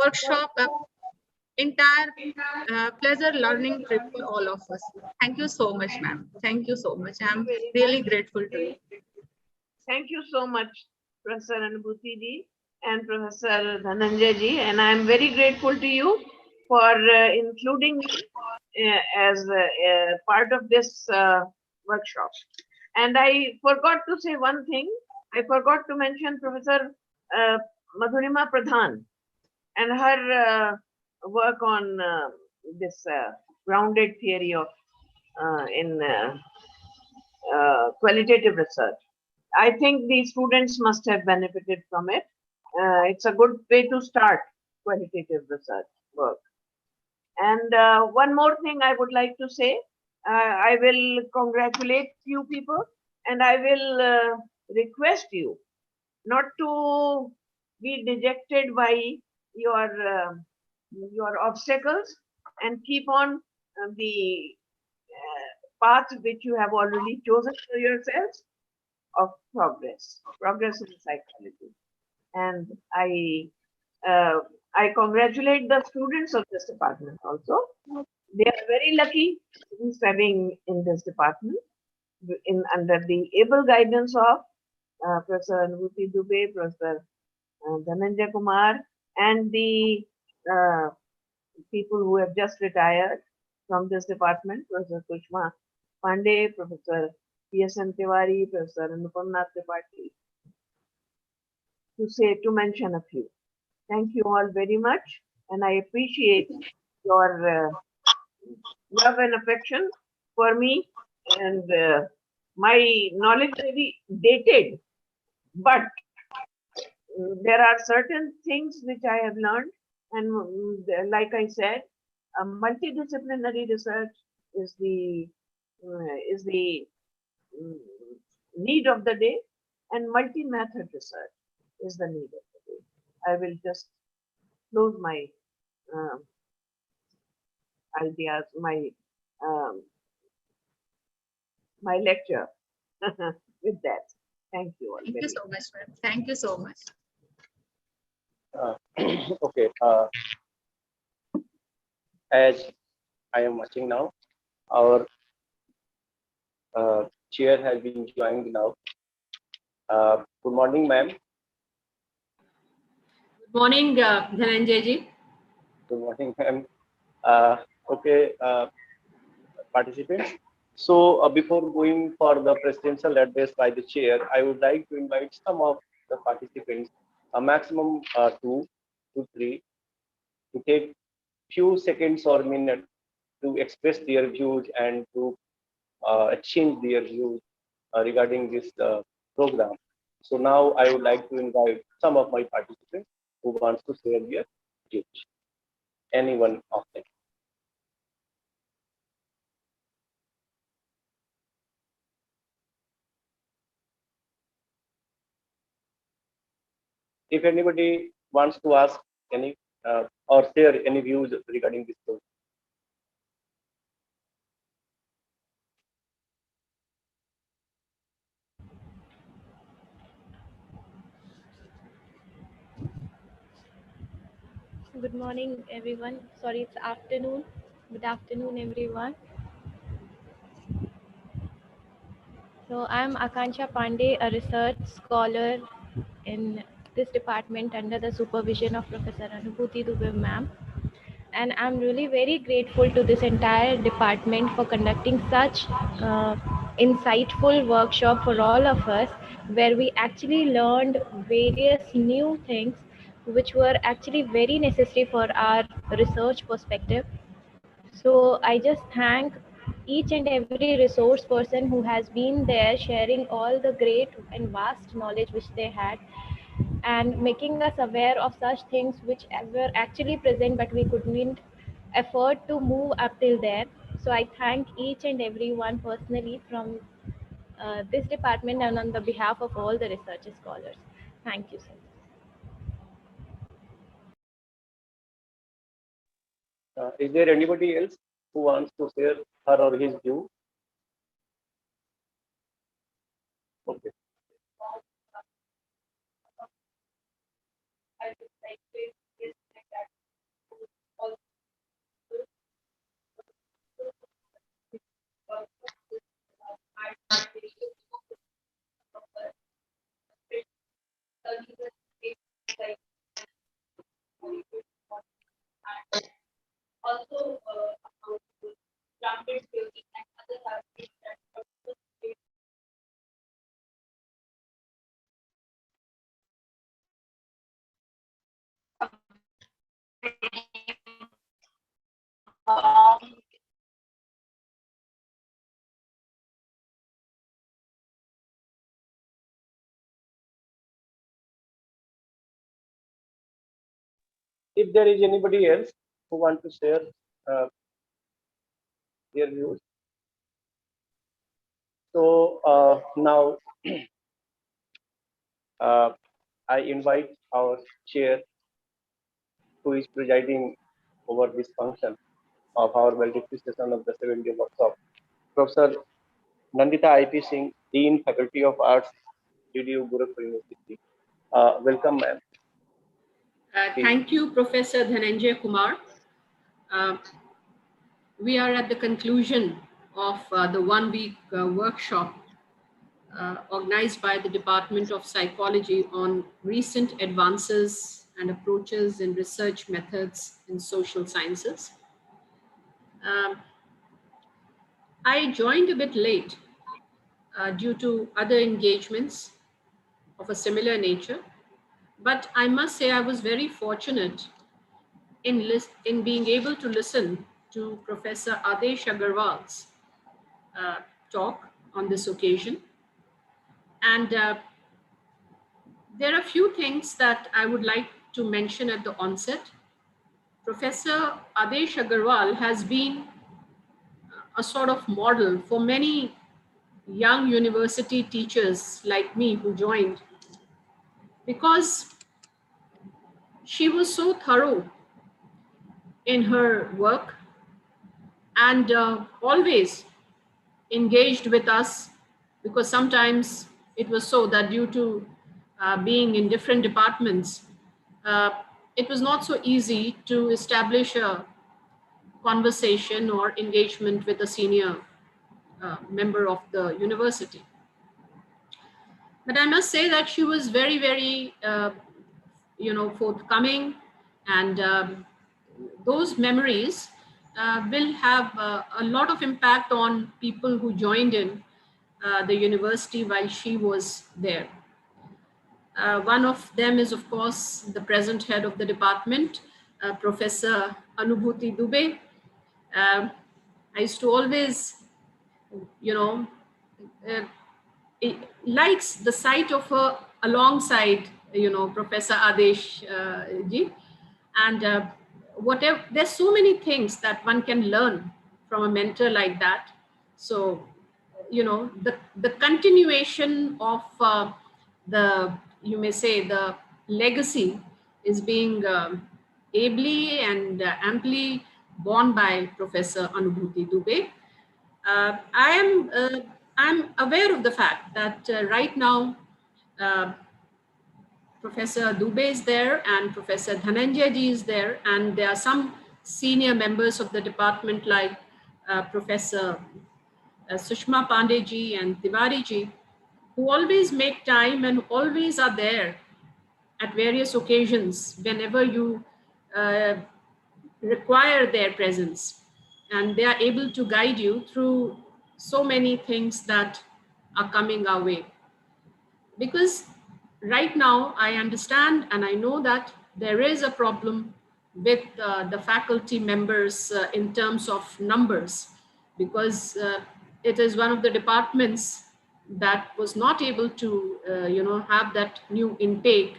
workshop a entire pleasure learning trip for all of us. Thank you so much, ma'am. Thank you so much. I'm really grateful to you.
Thank you so much, Professor Anubhuti ji and Professor Dhananjay ji, and I am very grateful to you for including me as part of this workshop. And I forgot to say one thing. I forgot to mention Professor Madhurima Pradhan and her work on this grounded theory of in qualitative research. I think the students must have benefited from it. It's a good way to start qualitative research work. And one more thing I would like to say, I will congratulate few people, and I will request you not to be dejected by your obstacles, and keep on the path which you have already chosen for yourselves of progress in psychology. And I congratulate the students of this department also. They are very lucky to be studying in this department under the able guidance of Professor Anubhuti Dubey, Professor Dhananjay Kumar, and the people who have just retired from this department, Professor Kushma Pandey, Professor P.S.N. Tiwari, Professor Anupamnath Tripathi, to mention a few. Thank you all very much, and I appreciate your love and affection for me. And my knowledge may be dated, but there are certain things which I have learned, and like I said, multidisciplinary research is the need of the day, and multi-method research is the need of the day. I will just close my ideas, my lecture with that. Thank you all.
Thank you so much, ma'am. Thank you so much.
Okay. As I am watching now, our chair has been joined now. Good morning, ma'am.
Good morning, Dhananjay ji.
Good morning, ma'am. Okay, participants. So before going for the presidential address by the chair, I would like to invite some of the participants, a maximum 2 to 3, to take few seconds or minutes to express their views and to exchange their views regarding this program. So now I would like to invite some of my participants who wants to share their views. Anyone of them. If anybody wants to ask any or share any views regarding this program.
Good morning, everyone. Sorry, it's afternoon. Good afternoon, everyone. So I'm Akansha Pandey, a research scholar in this department under the supervision of Professor Anubhuti Dubey ma'am. And I'm really very grateful to this entire department for conducting such insightful workshop for all of us, where we actually learned various new things which were actually very necessary for our research perspective. So I just thank each and every resource person who has been there sharing all the great and vast knowledge which they had, and making us aware of such things which were actually present but we couldn't afford to move up till there. So I thank each and every one personally from this department and on the behalf of all the research scholars. Thank you, sir.
Is there anybody else who wants to share her or his view? Okay. If there is anybody else who want to share their views, so now I invite our chair, who is presiding over this function of our valedictory session of the 7-day workshop, Professor Nandita IP Singh, Dean, Faculty of Arts, DDU, Gorakhpur University. Welcome, ma'am.
Thank you, Professor Dhananjay Kumar. We are at the conclusion of the one-week workshop organized by the Department of Psychology on recent advances and approaches in research methods in social sciences. I joined a bit late due to other engagements of a similar nature, but I must say I was very fortunate in being able to listen to Professor Adesh Agarwal's talk on this occasion. And there are a few things that I would like to mention at the onset. Professor Adesh Agarwal has been a sort of model for many young university teachers like me who joined, because she was so thorough in her work and always engaged with us, because sometimes it was so that due to being in different departments, uh, it was not so easy to establish a conversation or engagement with a senior member of the university. But I must say that she was very, very, forthcoming, and those memories will have a lot of impact on people who joined in the university while she was there. One of them is, of course, the present head of the department, Professor Anubhuti Dubey. I used to always, you know, uh, it likes the sight of her alongside, Professor Adesh ji. And whatever, there's so many things that one can learn from a mentor like that. So, the continuation of the, you may say, the legacy is being ably and amply borne by Professor Anubhuti Dubey. I'm aware of the fact that right now Professor Dubey is there and Professor Dhananjay ji is there, and there are some senior members of the department like Professor Sushma Pandey ji and Tiwari ji, who always make time and always are there at various occasions whenever you uh, require their presence. And they are able to guide you through so many things that are coming our way. Because right now I understand and I know that there is a problem with the faculty members in terms of numbers, because it is one of the departments that was not able to have that new intake,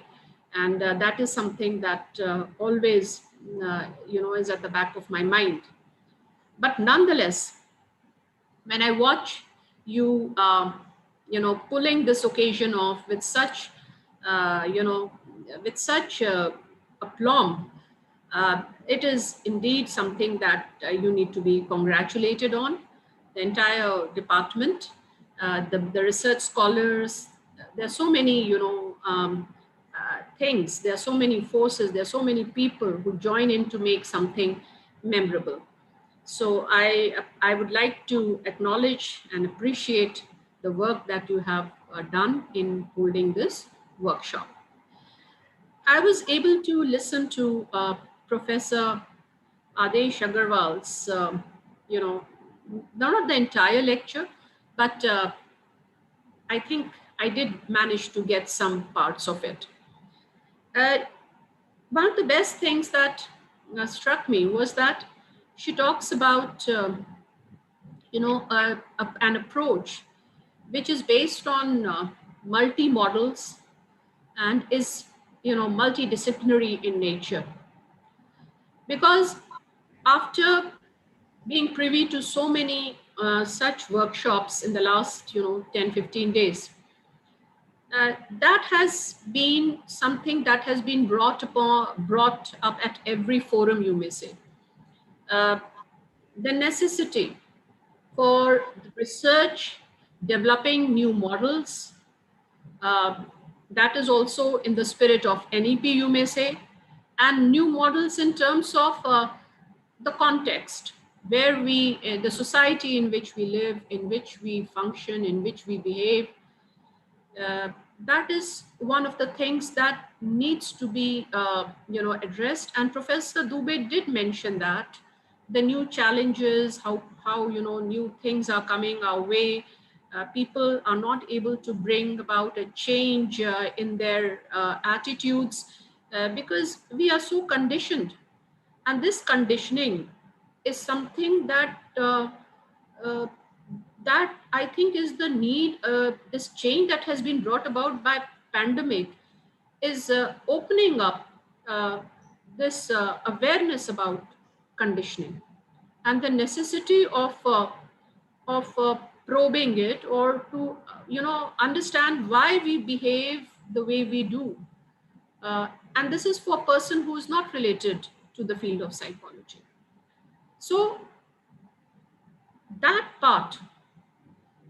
and that is something that always is at the back of my mind. But nonetheless, when I watch you, pulling this occasion off with such, with such aplomb, it is indeed something that you need to be congratulated on. The entire department, the research scholars, there are so many, things, there are so many forces, there are so many people who join in to make something memorable. So I would like to acknowledge and appreciate the work that you have done in holding this workshop. I was able to listen to Professor Adesh Agarwal's, not the entire lecture, but I think I did manage to get some parts of it. Uh, One of the best things that struck me was that she talks about an approach which is based on multi models and is multidisciplinary in nature, because after being privy to so many such workshops in the last 10-15 days, that has been something that has been brought up at every forum, you may say. The necessity for research, developing new models. That is also in the spirit of NEP, you may say, and new models in terms of the context where we, the society in which we live, in which we function, in which we behave. That is one of the things that needs to be, addressed. And Professor Dubey did mention that the new challenges, how new things are coming our way. People are not able to bring about a change in their attitudes because we are so conditioned, and this conditioning is something that that I think is the need. This change that has been brought about by pandemic is opening up this awareness about conditioning and the necessity of probing it, or to understand why we behave the way we do. And this is for a person who is not related to the field of psychology. So that part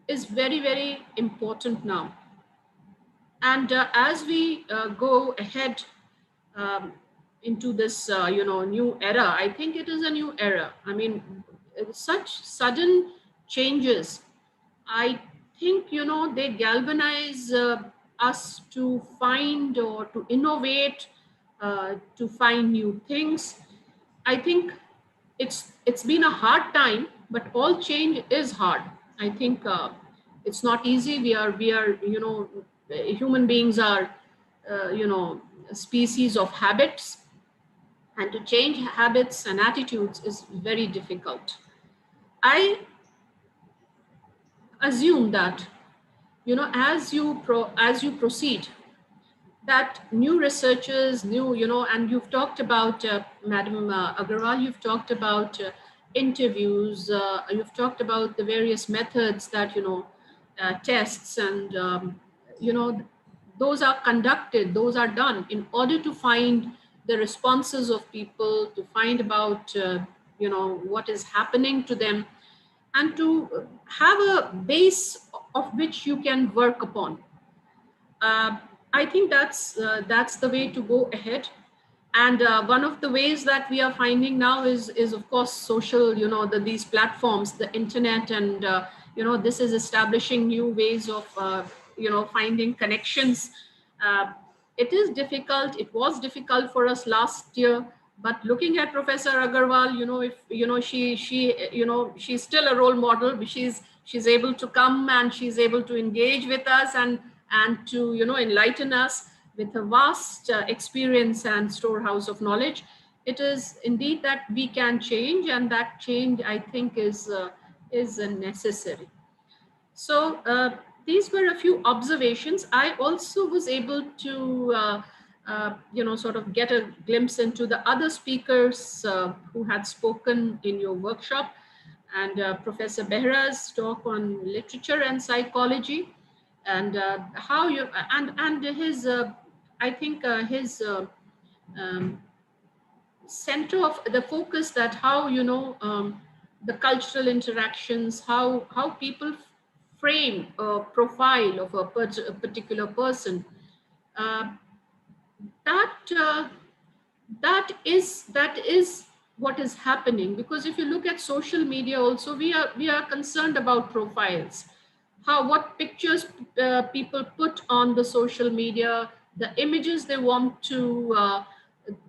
is very, very important now. And as we go ahead into this, new era, I think it is a new era. I mean, such sudden changes, I think, they galvanize us to find or to innovate, to find new things. I think it's been a hard time, but all change is hard. I think it's not easy. We are human beings are a species of habits, and to change habits and attitudes is very difficult. I assume that as you proceed, that new researchers, and you've talked about, Madam Agarwal, you've talked about interviews, you've talked about the various methods that, tests and, those are conducted, those are done in order to find the responses of people, to find about, what is happening to them, and to have a base of which you can work upon. uh, I think that's the way to go ahead. And one of the ways that we are finding now is of course social, these platforms, the internet, and this is establishing new ways of, finding connections. It is difficult. It was difficult for us last year, but looking at Professor Agarwal, if she's still a role model. She's able to come and she's able to engage with us and to enlighten us with a vast experience and storehouse of knowledge. It is indeed that we can change, and that change, I think, is necessary. So these were a few observations. I also was able to, sort of get a glimpse into the other speakers who had spoken in your workshop, and Professor Behra's talk on literature and psychology, and how you and his, I think his center of the focus, that how the cultural interactions, how people frame a profile of a particular person, uh, that that is what is happening. Because if you look at social media also, we are concerned about profiles, what pictures people put on the social media, the images they want to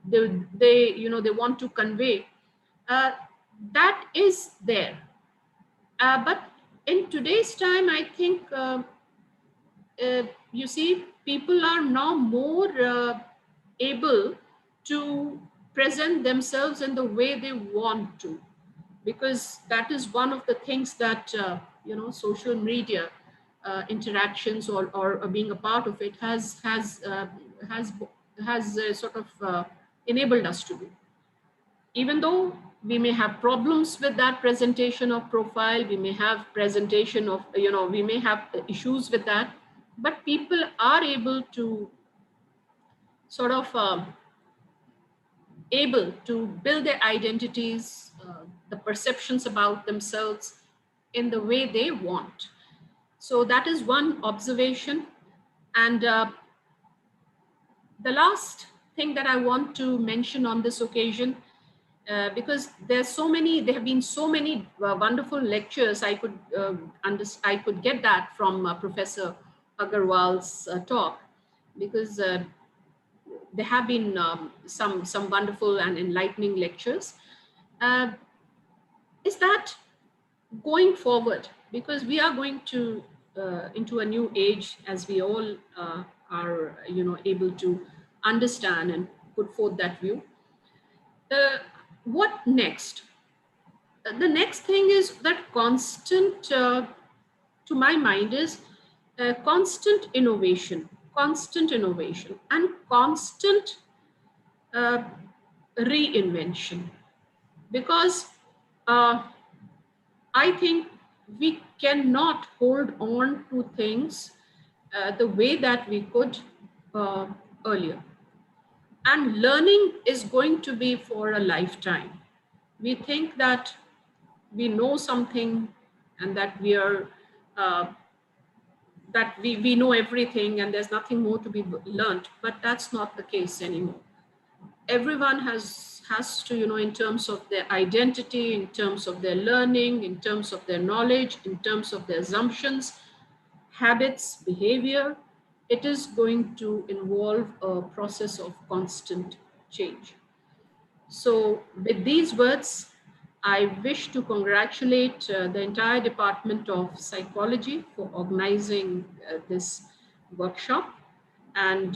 they want to convey. uh, that is there. But in today's time, I think you see, people are now more able to present themselves in the way they want to, because that is one of the things that social media interactions, or being a part of it, has sort of enabled us to do. Even though we may have problems with that presentation of profile, we may have presentation of, we may have issues with that, but people are able to sort of able to build their identities, the perceptions about themselves in the way they want. So that is one observation. And the last thing that I want to mention on this occasion, because there have been so many wonderful lectures. I could get that from Professor Agarwal's talk, because there have been some wonderful and enlightening lectures. Uh, is that going forward, because we are going to into a new age, as we all are able to understand and put forth that view. What next? The next thing is that constant, to my mind, is constant innovation, and constant uh, reinvention. Because I think we cannot hold on to things the way that we could earlier. And learning is going to be for a lifetime. We think that we know something, and that we are that we know everything and there's nothing more to be learned, but that's not the case anymore. Everyone has to, in terms of their identity, in terms of their learning, in terms of their knowledge, in terms of their assumptions, habits, behavior, it is going to involve a process of constant change. So with these words, I wish to congratulate the entire Department of Psychology for organizing this workshop. And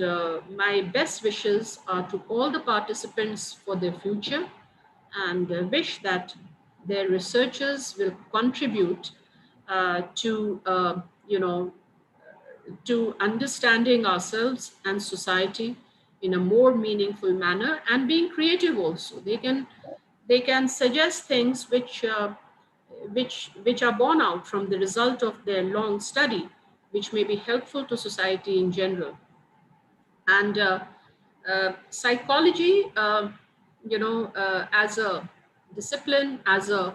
my best wishes are to all the participants for their future, and wish that their researchers will contribute to understanding ourselves and society in a more meaningful manner, and being creative also. They can suggest things which are born out from the result of their long study, which may be helpful to society in general. And psychology, as a discipline, as a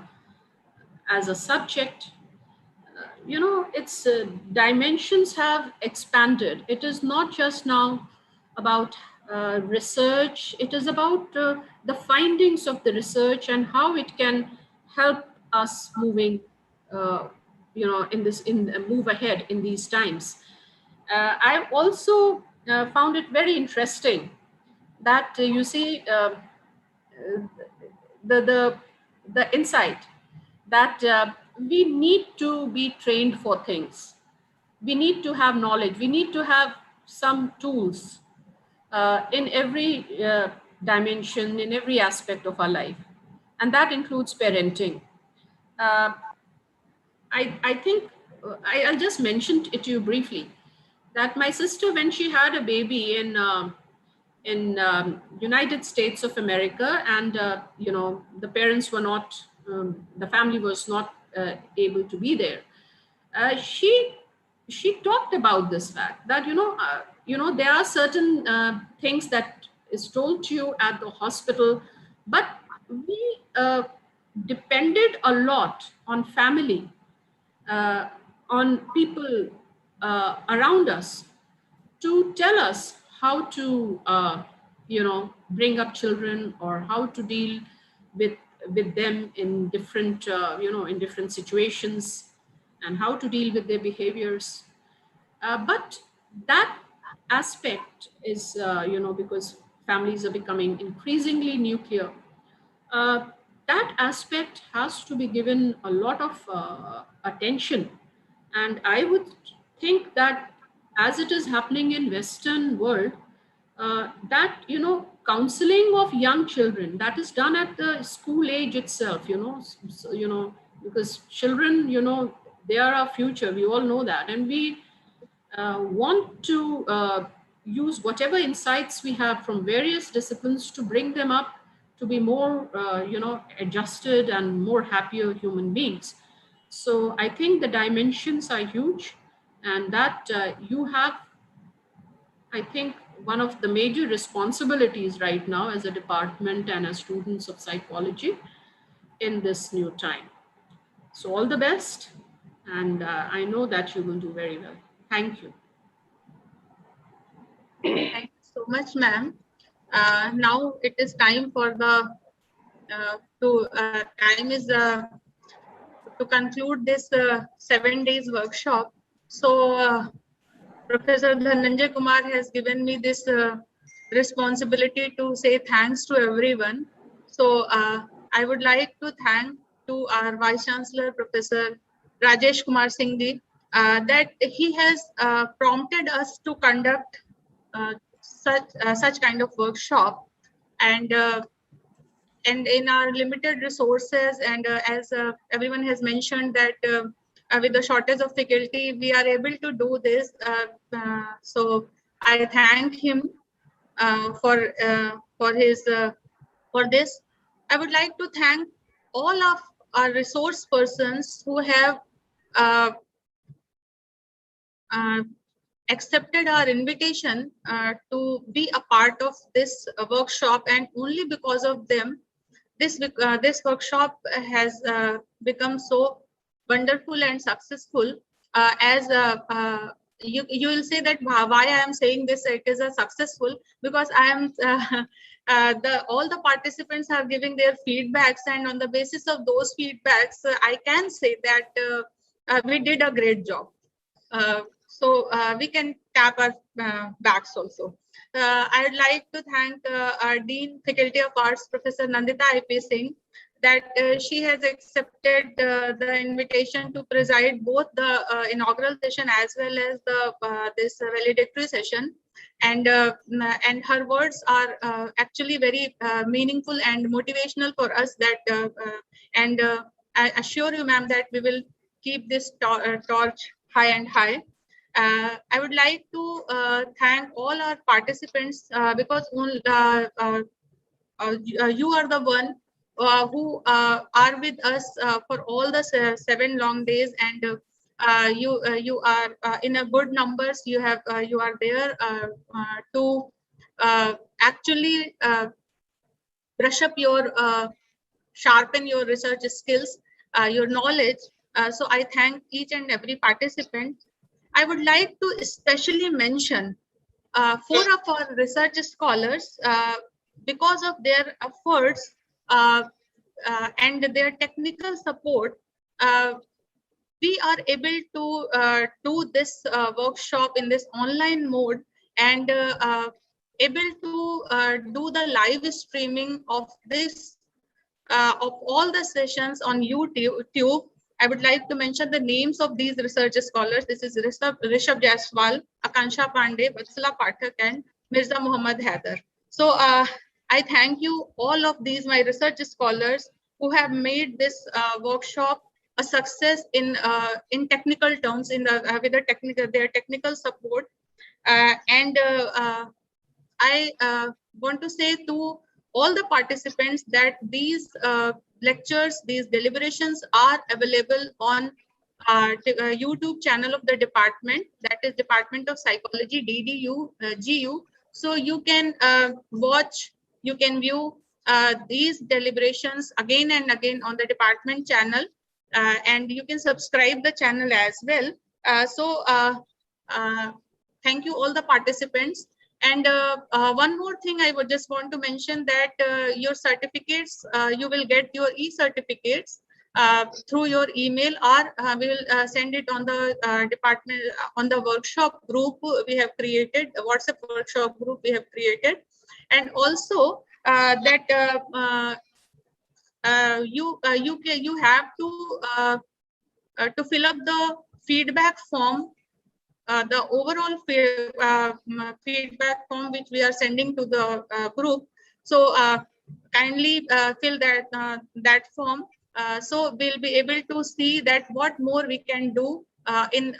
subject, its dimensions have expanded. It is not just now about research. It is about the findings of the research and how it can help us moving move ahead in these times. I've also found it very interesting that you see the the insight that we need to be trained for things. We need to have knowledge. We need to have some tools in every dimension, in every aspect of our life, and that includes parenting. Uh, I think I'll just mention it to you briefly that my sister, when she had a baby in United States of America, and the parents were not, the family was not able to be there. She talked about this fact that there are certain things that is told to you at the hospital, but we depended a lot on family, uh, on people around us to tell us how to bring up children, or how to deal with them in different in different situations, and how to deal with their behaviors. But that aspect is because families are becoming increasingly nuclear, uh, that aspect has to be given a lot of attention. And I would think that as it is happening in Western world, that counseling of young children, that is done at the school age itself, because children, they are our future, we all know that, and we want to use whatever insights we have from various disciplines to bring them up to be more, adjusted and more happier human beings. So I think the dimensions are huge, and that you have, I think, one of the major responsibilities right now as a department and as students of psychology in this new time. So all the best, and I know that you will do very well. Thank you.
Thank you so much, ma'am. Now it is time for the time is to conclude this 7 days workshop. So Professor Dhananjay Kumar has given me this responsibility to say thanks to everyone. So I would like to thank to our Vice Chancellor, Professor Rajesh Kumar Singh ji, that he has prompted us to conduct such kind of workshop, and in our limited resources, and as everyone has mentioned that with the shortage of faculty, we are able to do this. So I thank him for his for this. I would like to thank all of our resource persons who have uh, uh, accepted our invitation to be a part of this workshop, and only because of them this workshop has become so wonderful and successful. As you will say that why I am saying this, it is a successful, because I am all the participants are giving their feedbacks, and on the basis of those feedbacks I can say that we did a great job. So we can tap our backs also. I would like to thank our Dean, Faculty of Arts, Professor Nandita I.P. Singh, that she has accepted the invitation to preside both the inaugural session as well as the this valedictory session. And her words are actually very meaningful and motivational for us. And I assure you, ma'am, that we will keep this torch high and high. I would like to thank all our participants because you are the one who are with us for all the 7 long days, and you are in a good numbers. You are there to actually brush up your sharpen your research skills, your knowledge. So I thank each and every participant. I would like to especially mention 4 of our research scholars, because of their efforts and their technical support. Uh, we are able to do this workshop in this online mode and able to do the live streaming of this of all the sessions on YouTube. I would like to mention the names of these research scholars. This is Rishabh Jaiswal, Akansha Pandey, Vatsala Pathak, and Mirza Muhammad Haider. So I thank you all of these, my research scholars, who have made this workshop a success in technical terms, in the with the technical their technical support, and I want to say to all the participants that these lectures, these deliberations are available on YouTube channel of the department, that is Department of Psychology, DDU, GU. So you can watch, you can view these deliberations again and again on the department channel, and you can subscribe the channel as well. Uh, thank you all the participants. And one more thing I would just want to mention that your certificates, you will get your e-certificates through your email, or we will send it on the department, on the workshop group we have created, a WhatsApp workshop group we have created. And also you have to fill up the feedback form, the overall feedback form which we are sending to the group. So kindly fill that form. So we'll be able to see that what more we can do in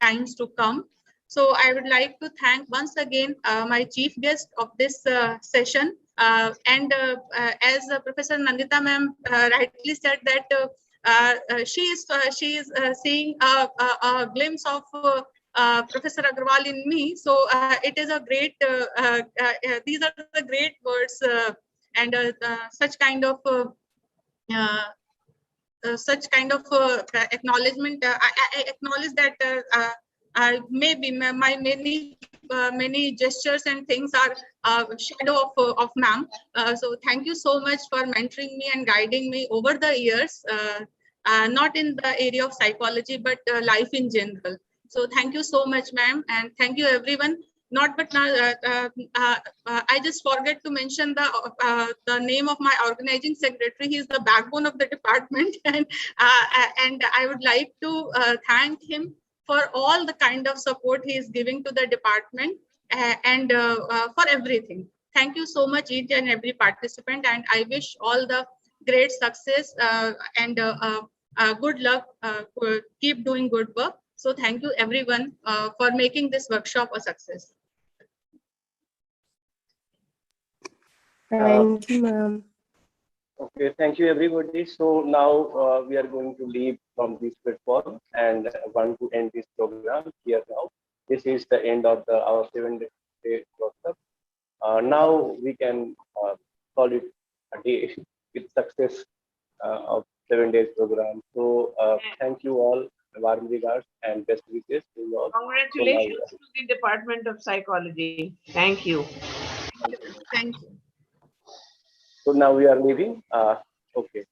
times to come. So I would like to thank once again my chief guest of this session. And as Professor Nandita ma'am rightly said that she is seeing a glimpse of Professor Agarwal in me. So it is a great, these are the great words and such kind of acknowledgement. I acknowledge that maybe my many gestures and things are shadow of ma'am. So thank you so much for mentoring me and guiding me over the years, not in the area of psychology, but life in general. So thank you so much, ma'am, and thank you everyone. I just forget to mention the name of my organizing secretary. He is the backbone of the department, and I would like to thank him for all the kind of support he is giving to the department and for everything. Thank you so much, each and every participant, and I wish all the great success and good luck. Keep doing good work. So thank you everyone for making this workshop a success.
Thank you, ma'am.
Okay, thank you everybody. So now we are going to leave from this platform and want to end this program here now. This is the end of our 7-day workshop. Now we can call it a day with success of 7 days program. So thank you all, warm regards and best wishes to you all.
Congratulations to the Department of Psychology. Thank you.
Thank you.
So now we are leaving. Okay.